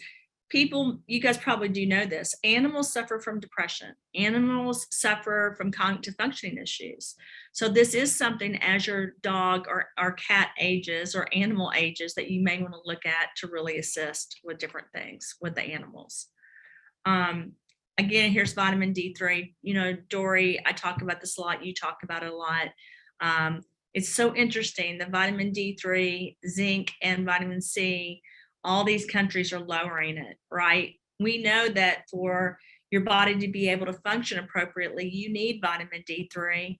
people, you guys probably do know this, animals suffer from depression. Animals suffer from cognitive functioning issues. So this is something as your dog or cat ages or animal ages that you may want to look at to really assist with different things with the animals. Again, here's vitamin D3. You know, Dori, I talk about this a lot. You talk about it a lot. It's so interesting. The vitamin D3, zinc, and vitamin C, all these countries are lowering it, right? We know that for your body to be able to function appropriately, you need vitamin D3.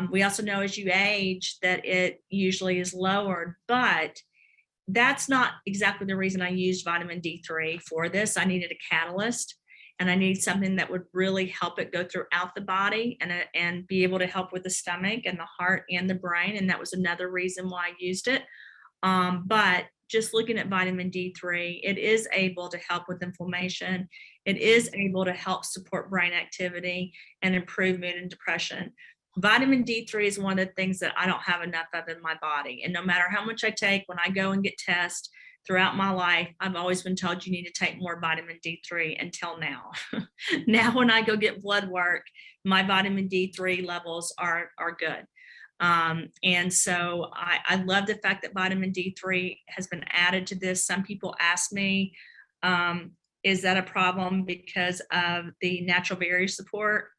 We also know as you age that it usually is lowered, but that's not exactly the reason I used vitamin D3 for this. I needed a catalyst, and I need something that would really help it go throughout the body and be able to help with the stomach and the heart and the brain. And that was another reason why I used it. But just looking at vitamin D3, it is able to help with inflammation. It is able to help support brain activity and improve mood and depression. Vitamin D3 is one of the things that I don't have enough of in my body. And no matter how much I take, when I go and get tests throughout my life, I've always been told you need to take more vitamin D3 until now. Now, when I go get blood work, my vitamin D3 levels are good. And so I love the fact that vitamin D3 has been added to this. Some people ask me, is that a problem because of the natural barrier support?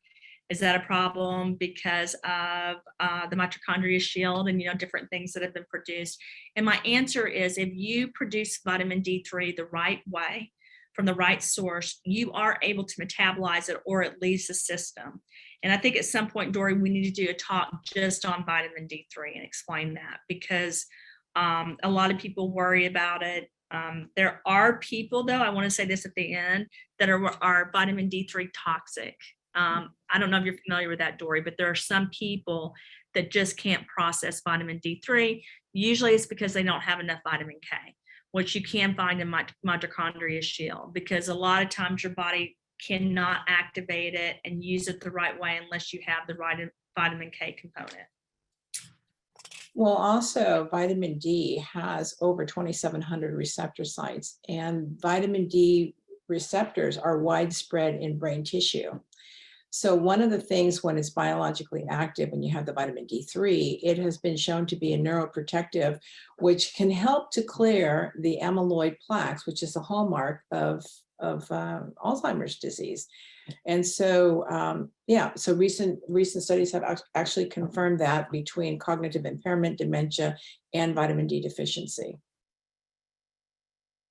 Is that a problem because of the mitochondria shield and, you know, different things that have been produced? And my answer is, if you produce vitamin D3 the right way, from the right source, you are able to metabolize it, or it leaves the system. And I think at some point, Dori, we need to do a talk just on vitamin D3 and explain that, because a lot of people worry about it. There are people, though, I want to say this at the end, that are vitamin D3 toxic. I don't know if you're familiar with that, Dori, but there are some people that just can't process vitamin D3. Usually it's because they don't have enough vitamin K, which you can find in mitochondria shield, because a lot of times your body cannot activate it and use it the right way unless you have the right vitamin K component. Well, also vitamin D has over 2,700 receptor sites, and vitamin D receptors are widespread in brain tissue. So one of the things when it's biologically active, when you have the vitamin D3, it has been shown to be a neuroprotective, which can help to clear the amyloid plaques, which is a hallmark of Alzheimer's disease. And so, yeah, so recent studies have actually confirmed that between cognitive impairment, dementia, and vitamin D deficiency.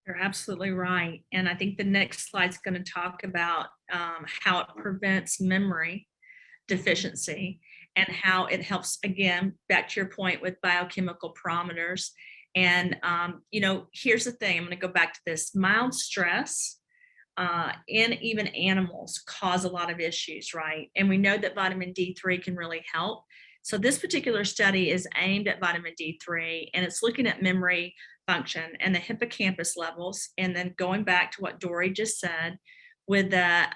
You're absolutely right. And I think the next slide is going to talk about how it prevents memory deficiency and how it helps, again, back to your point with biochemical parameters. And, here's the thing, I'm going to go back to this. Mild stress in even animals cause a lot of issues, right? And we know that vitamin D3 can really help. So this particular study is aimed at vitamin D3, and it's looking at memory function and the hippocampus levels. And then going back to what Dori just said with the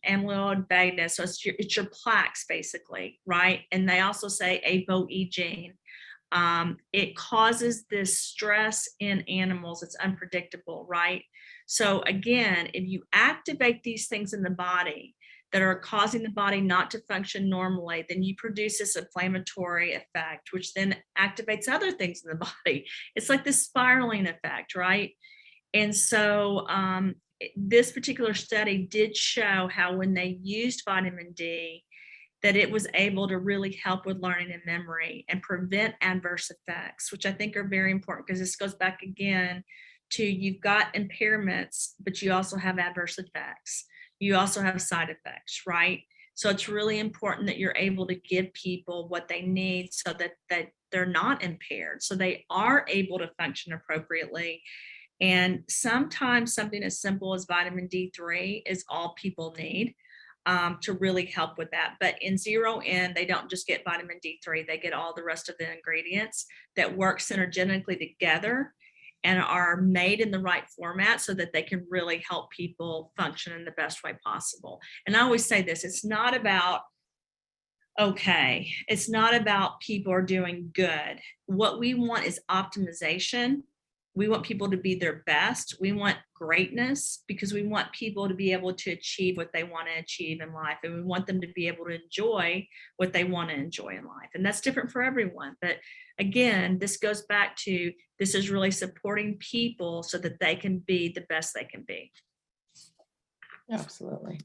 amyloid vagus, so it's your plaques basically, right? And they also say ApoE gene. It causes this stress in animals. It's unpredictable, right? So again, if you activate these things in the body that are causing the body not to function normally, then you produce this inflammatory effect, which then activates other things in the body. It's like this spiraling effect, right? And so this particular study did show how when they used vitamin D, that it was able to really help with learning and memory and prevent adverse effects, which I think are very important, because this goes back again to you've got impairments, but you also have adverse effects. You also have side effects, right? So it's really important that you're able to give people what they need so that they're not impaired, so they are able to function appropriately. And sometimes something as simple as vitamin D3 is all people need to really help with that. But in ZeroIn, they don't just get vitamin D3, they get all the rest of the ingredients that work synergistically together and are made in the right format so that they can really help people function in the best way possible. And I always say this, it's not about people are doing good. What we want is optimization. We want people to be their best. We want greatness because we want people to be able to achieve what they want to achieve in life. And we want them to be able to enjoy what they want to enjoy in life. And that's different for everyone. But again, this goes back to, this is really supporting people so that they can be the best they can be. Absolutely.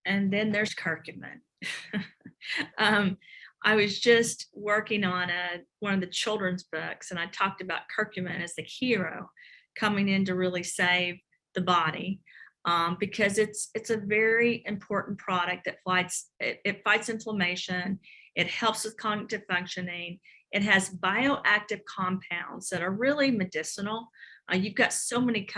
And then there's curcumin. I was just working on one of the children's books, and I talked about curcumin as the hero coming in to really save the body, because it's a very important product that fights inflammation. It helps with cognitive functioning. It has bioactive compounds that are really medicinal. You've got so many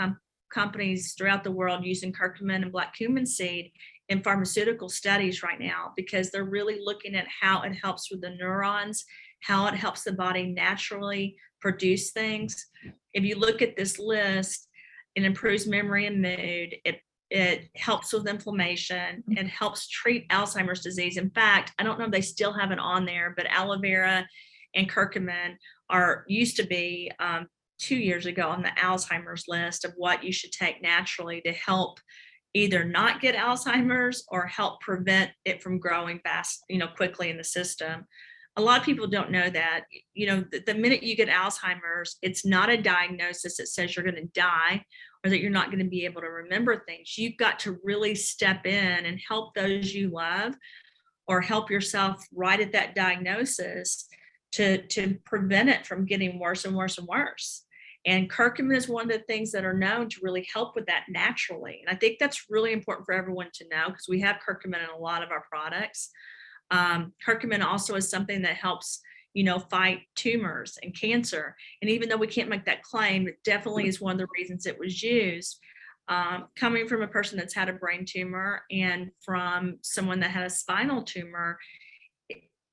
companies throughout the world using curcumin and black cumin seed in pharmaceutical studies right now, because they're really looking at how it helps with the neurons, how it helps the body naturally produce things. If you look at this list, it improves memory and mood. It helps with inflammation. It helps treat Alzheimer's disease. In fact, I don't know if they still have it on there, but aloe vera and curcumin used to be 2 years ago on the Alzheimer's list of what you should take naturally to help either not get Alzheimer's or help prevent it from growing fast, quickly in the system. A lot of people don't know that, the minute you get Alzheimer's, it's not a diagnosis that says you're going to die or that you're not going to be able to remember things. You've got to really step in and help those you love or help yourself right at that diagnosis to prevent it from getting worse and worse and worse. And curcumin is one of the things that are known to really help with that naturally. And I think that's really important for everyone to know, because we have curcumin in a lot of our products. Curcumin also is something that helps, fight tumors and cancer. And even though we can't make that claim, it definitely is one of the reasons it was used. Coming from a person that's had a brain tumor and from someone that had a spinal tumor,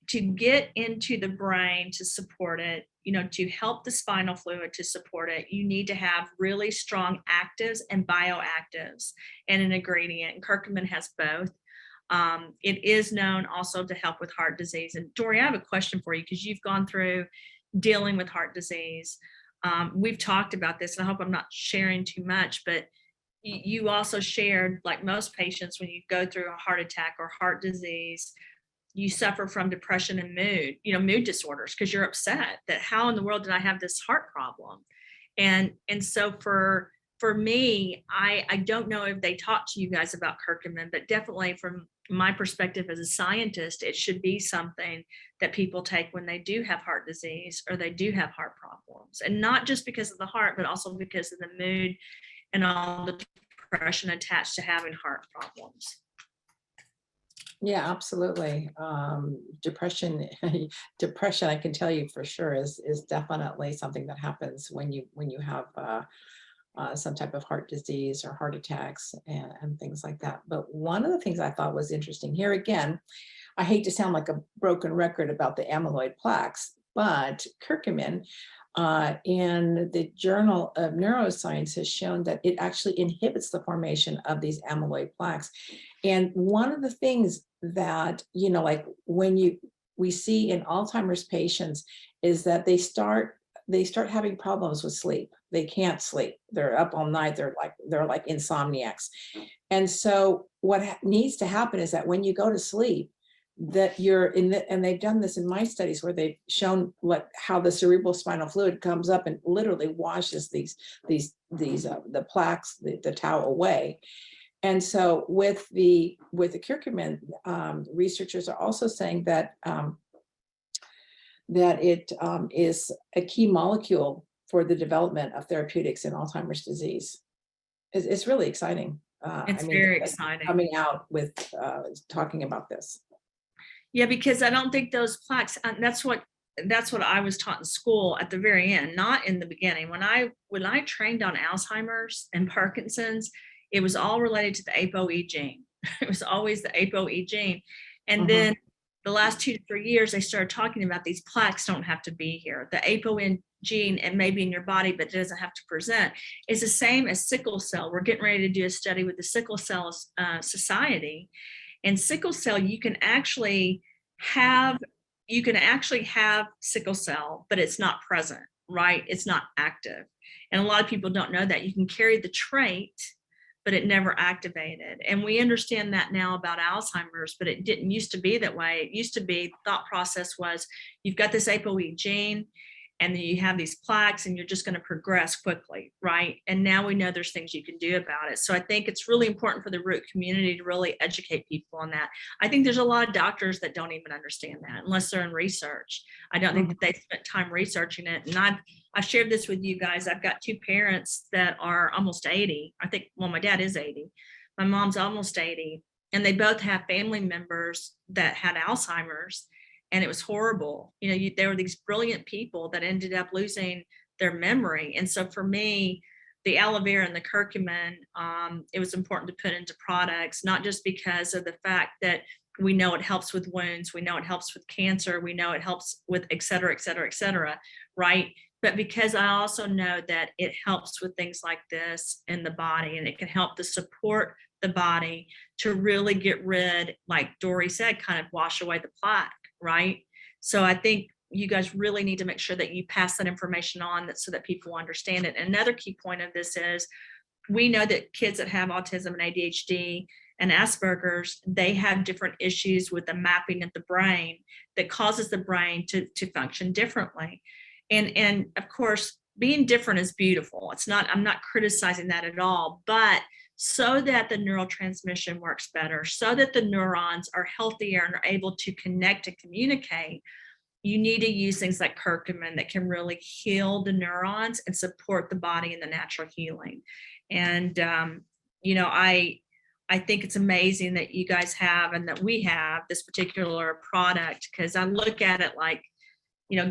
to get into the brain to support it, to help the spinal fluid to support it, you need to have really strong actives and bioactives and an ingredient. And curcumin has both. It is known also to help with heart disease. And Dori, I have a question for you, because you've gone through dealing with heart disease. We've talked about this, and I hope I'm not sharing too much, but you also shared, like most patients, when you go through a heart attack or heart disease, you suffer from depression and mood disorders, because you're upset that how in the world did I have this heart problem? And so for me, I don't know if they talked to you guys about curcumin, but definitely from my perspective as a scientist, it should be something that people take when they do have heart disease or they do have heart problems. And not just because of the heart, but also because of the mood and all the depression attached to having heart problems. Yeah, absolutely. Depression, depression, I can tell you for sure is definitely something that happens when you have some type of heart disease or heart attacks and things like that. But one of the things I thought was interesting here again, I hate to sound like a broken record about the amyloid plaques, but curcumin in the Journal of Neuroscience has shown that it actually inhibits the formation of these amyloid plaques. And one of the things that, like we see in Alzheimer's patients is that they start having problems with sleep. They can't sleep. They're up all night. They're like insomniacs. And so what needs to happen is that when you go to sleep, that you're in the, and they've done this in my studies where they've shown how the cerebral spinal fluid comes up and literally washes the plaques, the tau away. And so with the curcumin, researchers are also saying that that it is a key molecule for the development of therapeutics in Alzheimer's disease. It's really exciting. It's very exciting coming out with talking about this. Yeah, because I don't think those plaques, that's what I was taught in school at the very end, not in the beginning. When I trained on Alzheimer's and Parkinson's, it was all related to the ApoE gene. It was always the ApoE gene. And then the last 2 to 3 years, they started talking about these plaques don't have to be here. The ApoE gene, it may be in your body, but it doesn't have to present. It's the same as sickle cell. We're getting ready to do a study with the Sickle Cell Society. And sickle cell, you can actually have sickle cell, but it's not present, right? It's not active. And a lot of people don't know that. You can carry the trait, but it never activated. And we understand that now about Alzheimer's, but it didn't used to be that way. It used to be, thought process was, you've got this ApoE gene, and then you have these plaques and you're just going to progress quickly, right? And now we know there's things you can do about it. So I think it's really important for the root community to really educate people on that. I think there's a lot of doctors that don't even understand that unless they're in research. I don't think that they spent time researching it. And I've shared this with you guys. I've got 2 parents that are almost 80. I think, well, my dad is 80. My mom's almost 80. And they both have family members that had Alzheimer's. And it was horrible. There were these brilliant people that ended up losing their memory. And so for me, the aloe vera and the curcumin, it was important to put into products, not just because of the fact that we know it helps with wounds, we know it helps with cancer, we know it helps with et cetera, et cetera, et cetera, right? But because I also know that it helps with things like this in the body, and it can help to support the body to really get rid, like Dori said, kind of wash away the plaque. Right. So I think you guys really need to make sure that you pass that information on so that people understand it. And another key point of this is we know that kids that have autism and ADHD and Asperger's, they have different issues with the mapping of the brain that causes the brain to function differently. And of course, being different is beautiful. I'm not criticizing that at all, but so that the neurotransmission works better, so that the neurons are healthier and are able to connect and communicate, you need to use things like curcumin that can really heal the neurons and support the body in the natural healing. And, I think it's amazing that you guys have and that we have this particular product, because I look at it like,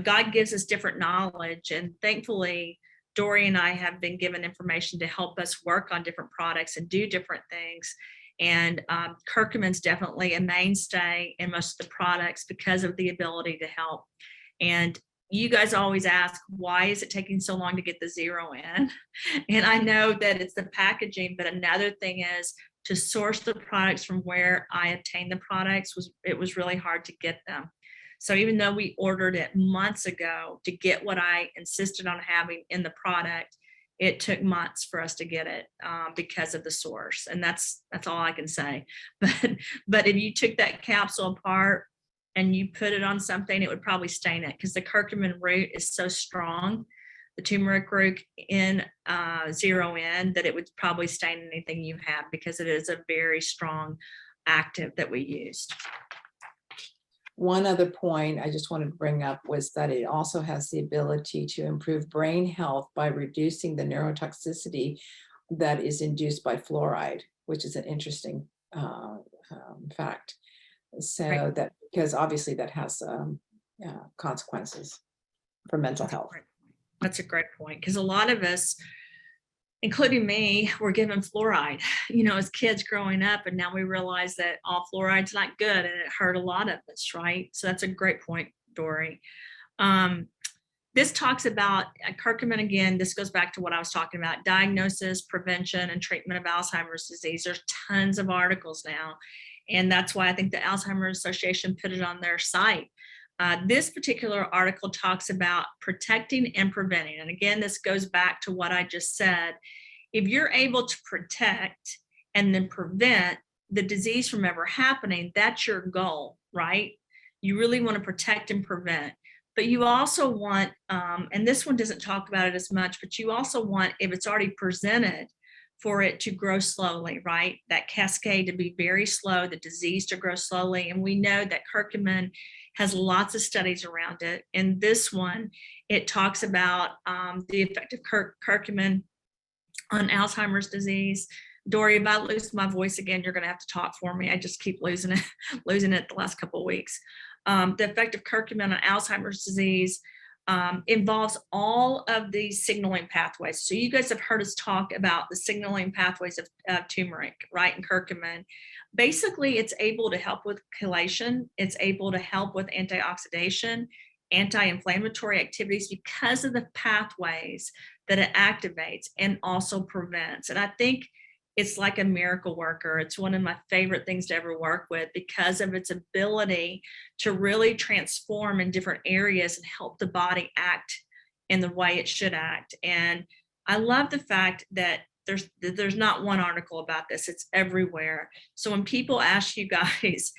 God gives us different knowledge, and thankfully, Dori and I have been given information to help us work on different products and do different things. And curcumin's definitely a mainstay in most of the products because of the ability to help. And you guys always ask, why is it taking so long to get the ZeroIn? And I know that it's the packaging, but another thing is to source the products from where I obtained the products it was really hard to get them. So even though we ordered it months ago to get what I insisted on having in the product, it took months for us to get it because of the source. And that's all I can say. But if you took that capsule apart and you put it on something, it would probably stain it, because the curcumin root is so strong, the turmeric root in ZeroIn, that it would probably stain anything you have, because it is a very strong active that we used. One other point I just wanted to bring up was that it also has the ability to improve brain health by reducing the neurotoxicity that is induced by fluoride, which is an interesting fact. So Right. that, because obviously that has consequences for mental health. That's a great point, because a lot of us, including me, were given fluoride, as kids growing up, and now we realize that all fluoride's not good, and it hurt a lot of us, right? So that's a great point, Dori. This talks about curcumin. Again, this goes back to what I was talking about: diagnosis, prevention, and treatment of Alzheimer's disease. There's tons of articles now, and that's why I think the Alzheimer's Association put it on their site. This particular article talks about protecting and preventing. And again, this goes back to what I just said. If you're able to protect and then prevent the disease from ever happening, that's your goal, right? You really want to protect and prevent. But you also want, and this one doesn't talk about it as much, but you also want, if it's already presented, for it to grow slowly, right? That cascade to be very slow, the disease to grow slowly. And we know that curcumin has lots of studies around it. In this one, it talks about the effect of curcumin on Alzheimer's disease. Dori, if I lose my voice again, you're going to have to talk for me. I just keep losing it the last couple of weeks. The effect of curcumin on Alzheimer's disease involves all of these signaling pathways. So you guys have heard us talk about the signaling pathways of turmeric, right, and curcumin. Basically, it's able to help with chelation. It's able to help with antioxidation, anti-inflammatory activities, because of the pathways that it activates and also prevents. And I think it's like a miracle worker. It's one of my favorite things to ever work with, because of its ability to really transform in different areas and help the body act in the way it should act. And I love the fact that there's not one article about this, it's everywhere. So when people ask you guys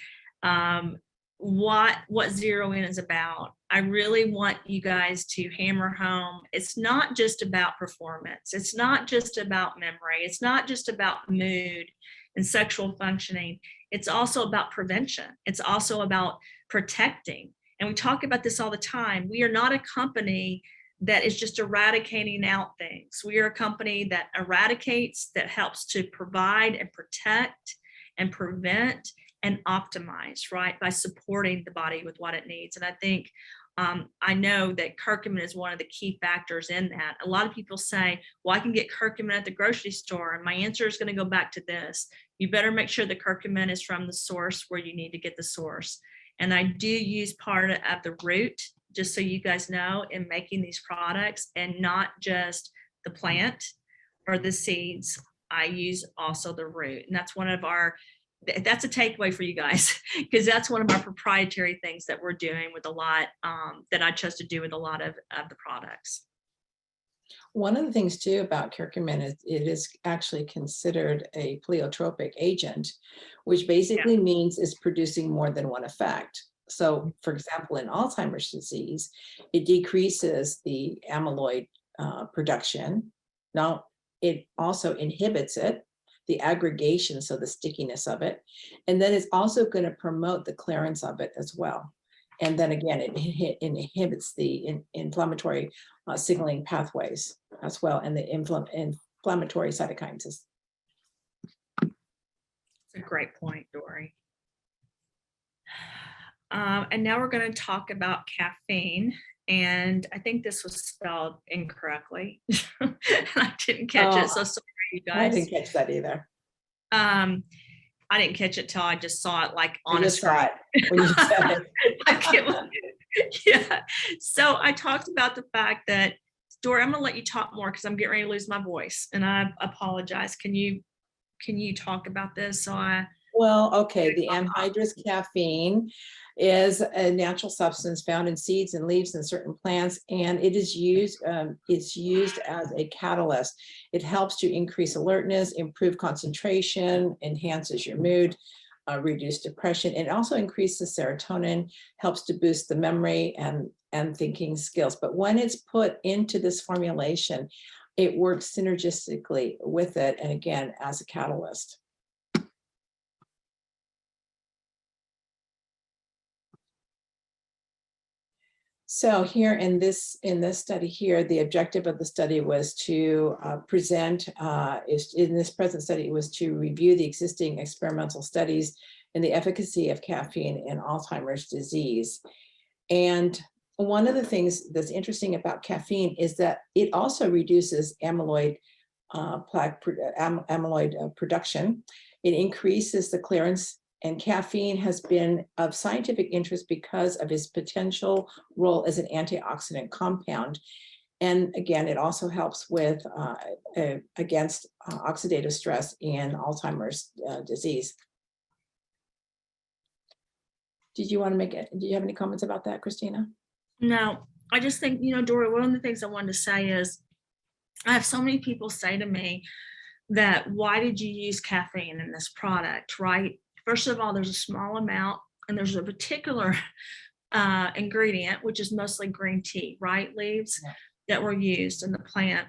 what ZeroIn is about, I really want you guys to hammer home, it's not just about performance, it's not just about memory, it's not just about mood and sexual functioning, it's also about prevention, it's also about protecting. And we talk about this all the time. We are not a company that is just eradicating out things. We are a company that eradicates, that helps to provide and protect and prevent and optimize, right, by supporting the body with what it needs. And I think, I know that curcumin is one of the key factors in that. A lot of people say, well, I can get curcumin at the grocery store. And my answer is going to go back to this. You better make sure the curcumin is from the source where you need to get the source. And I do use part of the root, just so you guys know, in making these products, and not just the plant or the seeds. I use also the root. And that's that's a takeaway for you guys, because that's one of our proprietary things that we're doing with a lot, that I chose to do with a lot of the products. One of the things too about curcumin is it is actually considered a pleiotropic agent, which basically means it's producing more than one effect. So for example, in Alzheimer's disease, it decreases the amyloid production. Now, it also inhibits it, the aggregation, so the stickiness of it. And then it's also going to promote the clearance of it as well. And then again, it inhibits the inflammatory signaling pathways as well, and the inflammatory cytokines. It's a great point, Dori. And now we're going to talk about caffeine. And I think this was spelled incorrectly. I didn't catch it, so sorry, you guys. I didn't catch that either. I didn't catch it till I just saw it like on a screen. Saw it when you said it. Yeah. So I talked about the fact that, Dori, I'm going to let you talk more because I'm getting ready to lose my voice, and I apologize. Can you talk about this? Well, well, okay, the anhydrous caffeine is a natural substance found in seeds and leaves in certain plants, and it is used, it's used as a catalyst. It helps to increase alertness, improve concentration, enhances your mood, reduce depression. It also increases serotonin, helps to boost the memory and thinking skills. But when it's put into this formulation, it works synergistically with it, and again, as a catalyst. So here in this study here, the objective of the study was to in this present study, it was to review the existing experimental studies and the efficacy of caffeine in Alzheimer's disease. And one of the things that's interesting about caffeine is that it also reduces amyloid production. It increases the clearance, and caffeine has been of scientific interest because of its potential role as an antioxidant compound. And again, it also helps with against oxidative stress in Alzheimer's disease. Did you want to do you have any comments about that, Christina? No, I just think, Dori, one of the things I wanted to say is I have so many people say to me that, why did you use caffeine in this product, right? First of all, there's a small amount, and there's a particular ingredient, which is mostly green tea, right? Leaves that were used in the plant.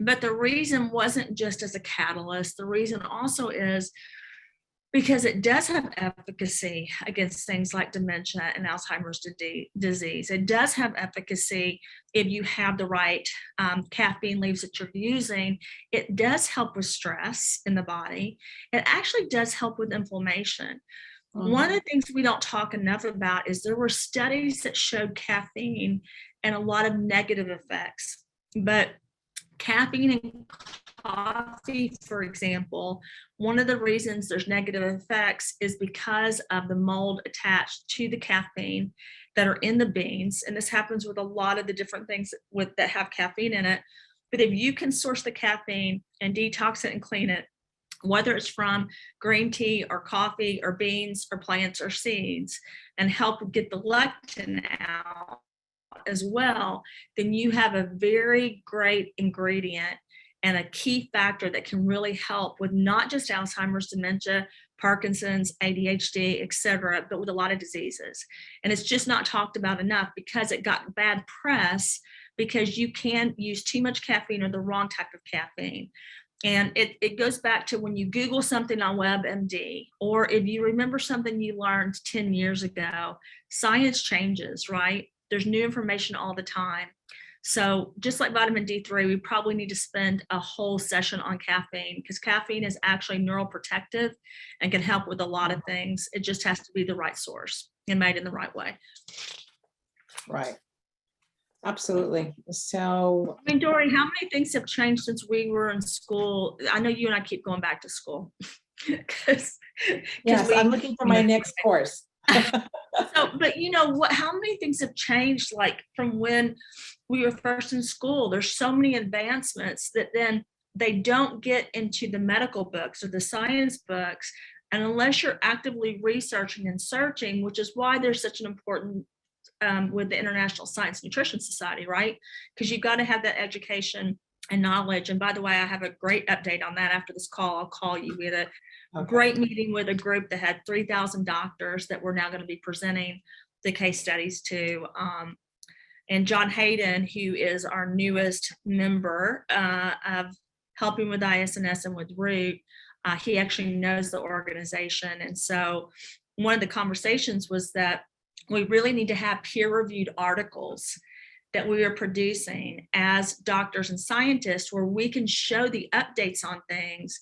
But the reason wasn't just as a catalyst. The reason also is because it does have efficacy against things like dementia and Alzheimer's disease. It does have efficacy if you have the right caffeine leaves that you're using. It does help with stress in the body. It actually does help with inflammation. Mm-hmm. One of the things we don't talk enough about is there were studies that showed caffeine and a lot of negative effects. But caffeine and coffee, for example, one of the reasons there's negative effects is because of the mold attached to the caffeine that are in the beans. And this happens with a lot of the different things that have caffeine in it. But if you can source the caffeine and detox it and clean it, whether it's from green tea or coffee or beans or plants or seeds, and help get the lectin out as well, then you have a very great ingredient and a key factor that can really help with not just Alzheimer's, dementia, Parkinson's, ADHD, et cetera, but with a lot of diseases. And it's just not talked about enough because it got bad press because you can use too much caffeine or the wrong type of caffeine. And it goes back to when you Google something on WebMD, or if you remember something you learned 10 years ago, science changes, right? There's new information all the time. So just like vitamin D3, we probably need to spend a whole session on caffeine because caffeine is actually neuroprotective and can help with a lot of things. It just has to be the right source and made in the right way. Right. Absolutely. So, I mean, Dori, how many things have changed since we were in school? I know you and I keep going back to school. Yes, I'm looking for my next course. But you know what, how many things have changed, like from when we were first in school? There's so many advancements that then they don't get into the medical books or the science books. And unless you're actively researching and searching, which is why there's such an important with the International Science Nutrition Society, right? Because you've got to have that education and knowledge. And by the way, I have a great update on that after this call. I'll call you with it. Okay. Great meeting with a group that had 3,000 doctors that we're now going to be presenting the case studies to. And John Hayden, who is our newest member of helping with ISNS and with Root, he actually knows the organization. And so one of the conversations was that we really need to have peer-reviewed articles that we are producing as doctors and scientists where we can show the updates on things.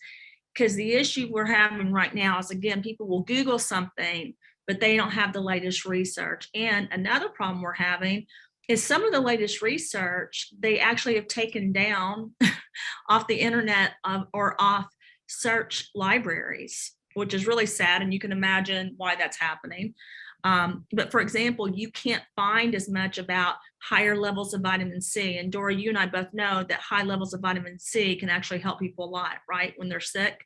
Because the issue we're having right now is, again, people will Google something, but they don't have the latest research. And another problem we're having is some of the latest research, they actually have taken down off the internet or off search libraries, which is really sad. And you can imagine why that's happening. But for example, you can't find as much about higher levels of vitamin C. And Dori, you and I both know that high levels of vitamin C can actually help people a lot, right, when they're sick.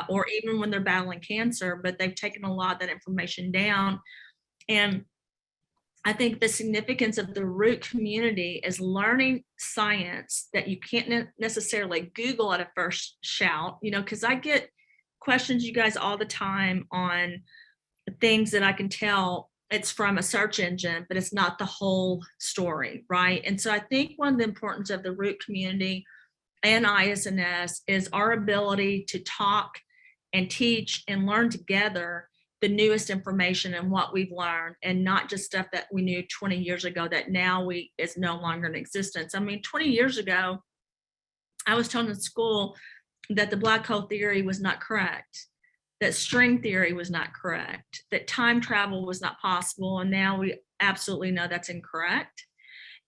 or even when they're battling cancer, but they've taken a lot of that information down. And I think the significance of the root community is learning science that you can't necessarily Google at a first shout, because I get questions, you guys, all the time on things that I can tell it's from a search engine, but it's not the whole story, right? And so I think one of the importance of the root community and ISNS is our ability to talk and teach and learn together the newest information and what we've learned, and not just stuff that we knew 20 years ago that now is no longer in existence. I mean, 20 years ago, I was told in school that the black hole theory was not correct, that string theory was not correct, that time travel was not possible, and now we absolutely know that's incorrect.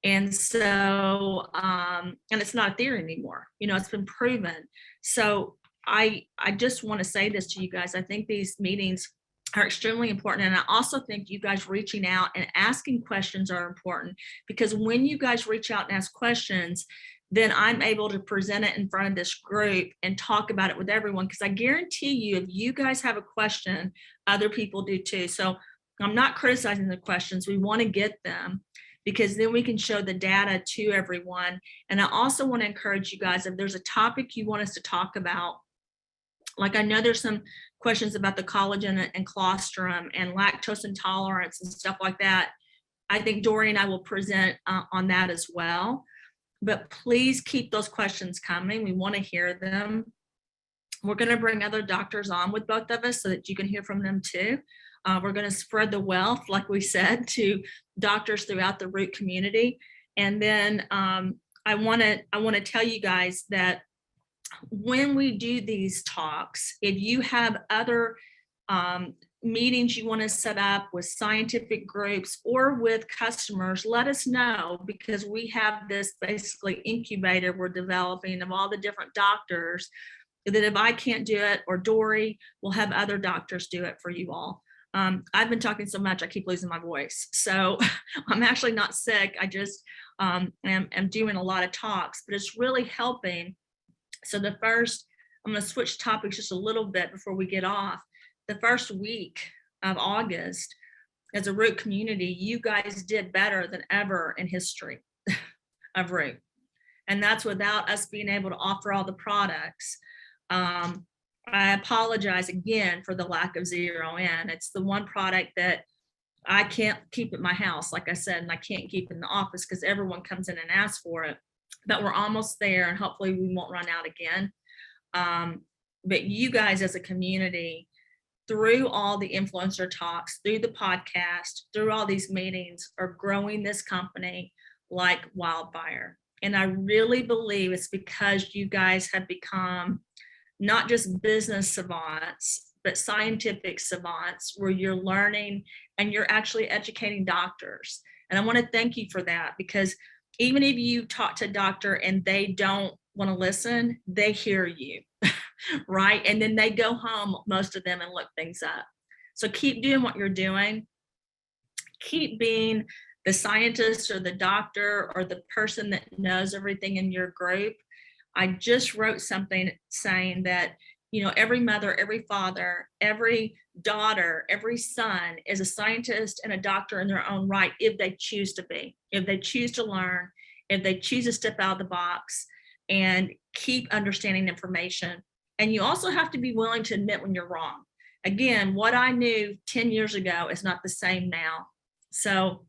And so, and it's not a theory anymore. It's been proven. So I just want to say this to you guys. I think these meetings are extremely important. And I also think you guys reaching out and asking questions are important, because when you guys reach out and ask questions, then I'm able to present it in front of this group and talk about it with everyone. Because I guarantee you, if you guys have a question, other people do too. So I'm not criticizing the questions. We want to get them, because then we can show the data to everyone. And I also want to encourage you guys, if there's a topic you want us to talk about, like I know there's some questions about the collagen and colostrum and lactose intolerance and stuff like that. I think Dori and I will present on that as well. But please keep those questions coming. We want to hear them. We're going to bring other doctors on with both of us so that you can hear from them too. We're going to spread the wealth, like we said, to doctors throughout the root community. And then I want to tell you guys that when we do these talks, if you have other meetings you want to set up with scientific groups or with customers, let us know, because we have this basically incubator we're developing of all the different doctors, that if I can't do it, or Dori will have other doctors do it for you all. I've been talking so much, I keep losing my voice. So I'm actually not sick. I just am doing a lot of talks, but it's really helping. So I'm going to switch topics just a little bit before we get off. The first week of August, as a root community, you guys did better than ever in history of root. And that's without us being able to offer all the products. I apologize again for the lack of ZeroIn. It's the one product that I can't keep at my house, like I said, and I can't keep in the office because everyone comes in and asks for it. But we're almost there, and hopefully we won't run out again. But you guys as a community, through all the influencer talks, through the podcast, through all these meetings, are growing this company like wildfire. And I really believe it's because you guys have become not just business savants, but scientific savants, where you're learning and you're actually educating doctors. And I want to thank you for that, because even if you talk to a doctor and they don't want to listen, they hear you, right? And then they go home, most of them, and look things up. So keep doing what you're doing. Keep being the scientist or the doctor or the person that knows everything in your group. I just wrote something saying that, every mother, every father, every daughter, every son is a scientist and a doctor in their own right, if they choose to be, if they choose to learn, if they choose to step out of the box and keep understanding information. And you also have to be willing to admit when you're wrong. Again, what I knew 10 years ago is not the same now. So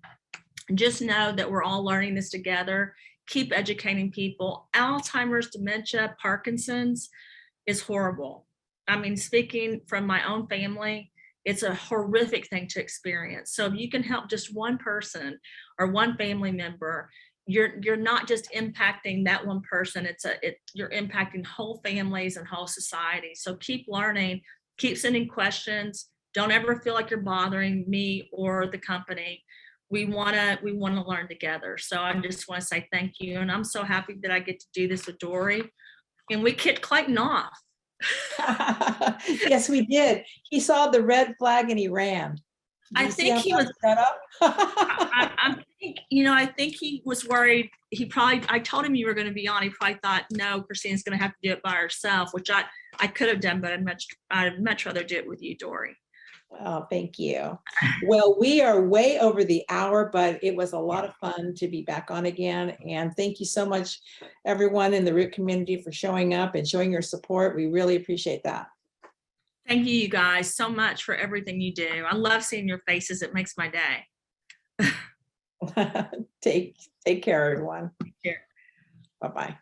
just know that we're all learning this together. Keep educating people. Alzheimer's, dementia, Parkinson's is horrible. I mean, speaking from my own family, it's a horrific thing to experience. So if you can help just one person or one family member, you're not just impacting that one person. You're impacting whole families and whole society. So keep learning, keep sending questions. Don't ever feel like you're bothering me or the company. We want to learn together. So I just want to say thank you. And I'm so happy that I get to do this with Dori. And we kicked Clayton off. Yes, we did. He saw the red flag and he ran. I think he was set up. I think he was worried. I told him you were going to be on. He probably thought, no, Christina's going to have to do it by herself, which I could have done, but I'd much rather do it with you, Dori. Oh, thank you. Well, we are way over the hour, but it was a lot of fun to be back on again. And thank you so much, everyone in the Root community, for showing up and showing your support. We really appreciate that. Thank you, you guys, so much for everything you do. I love seeing your faces. It makes my day. Take care, everyone. Take care. Bye-bye.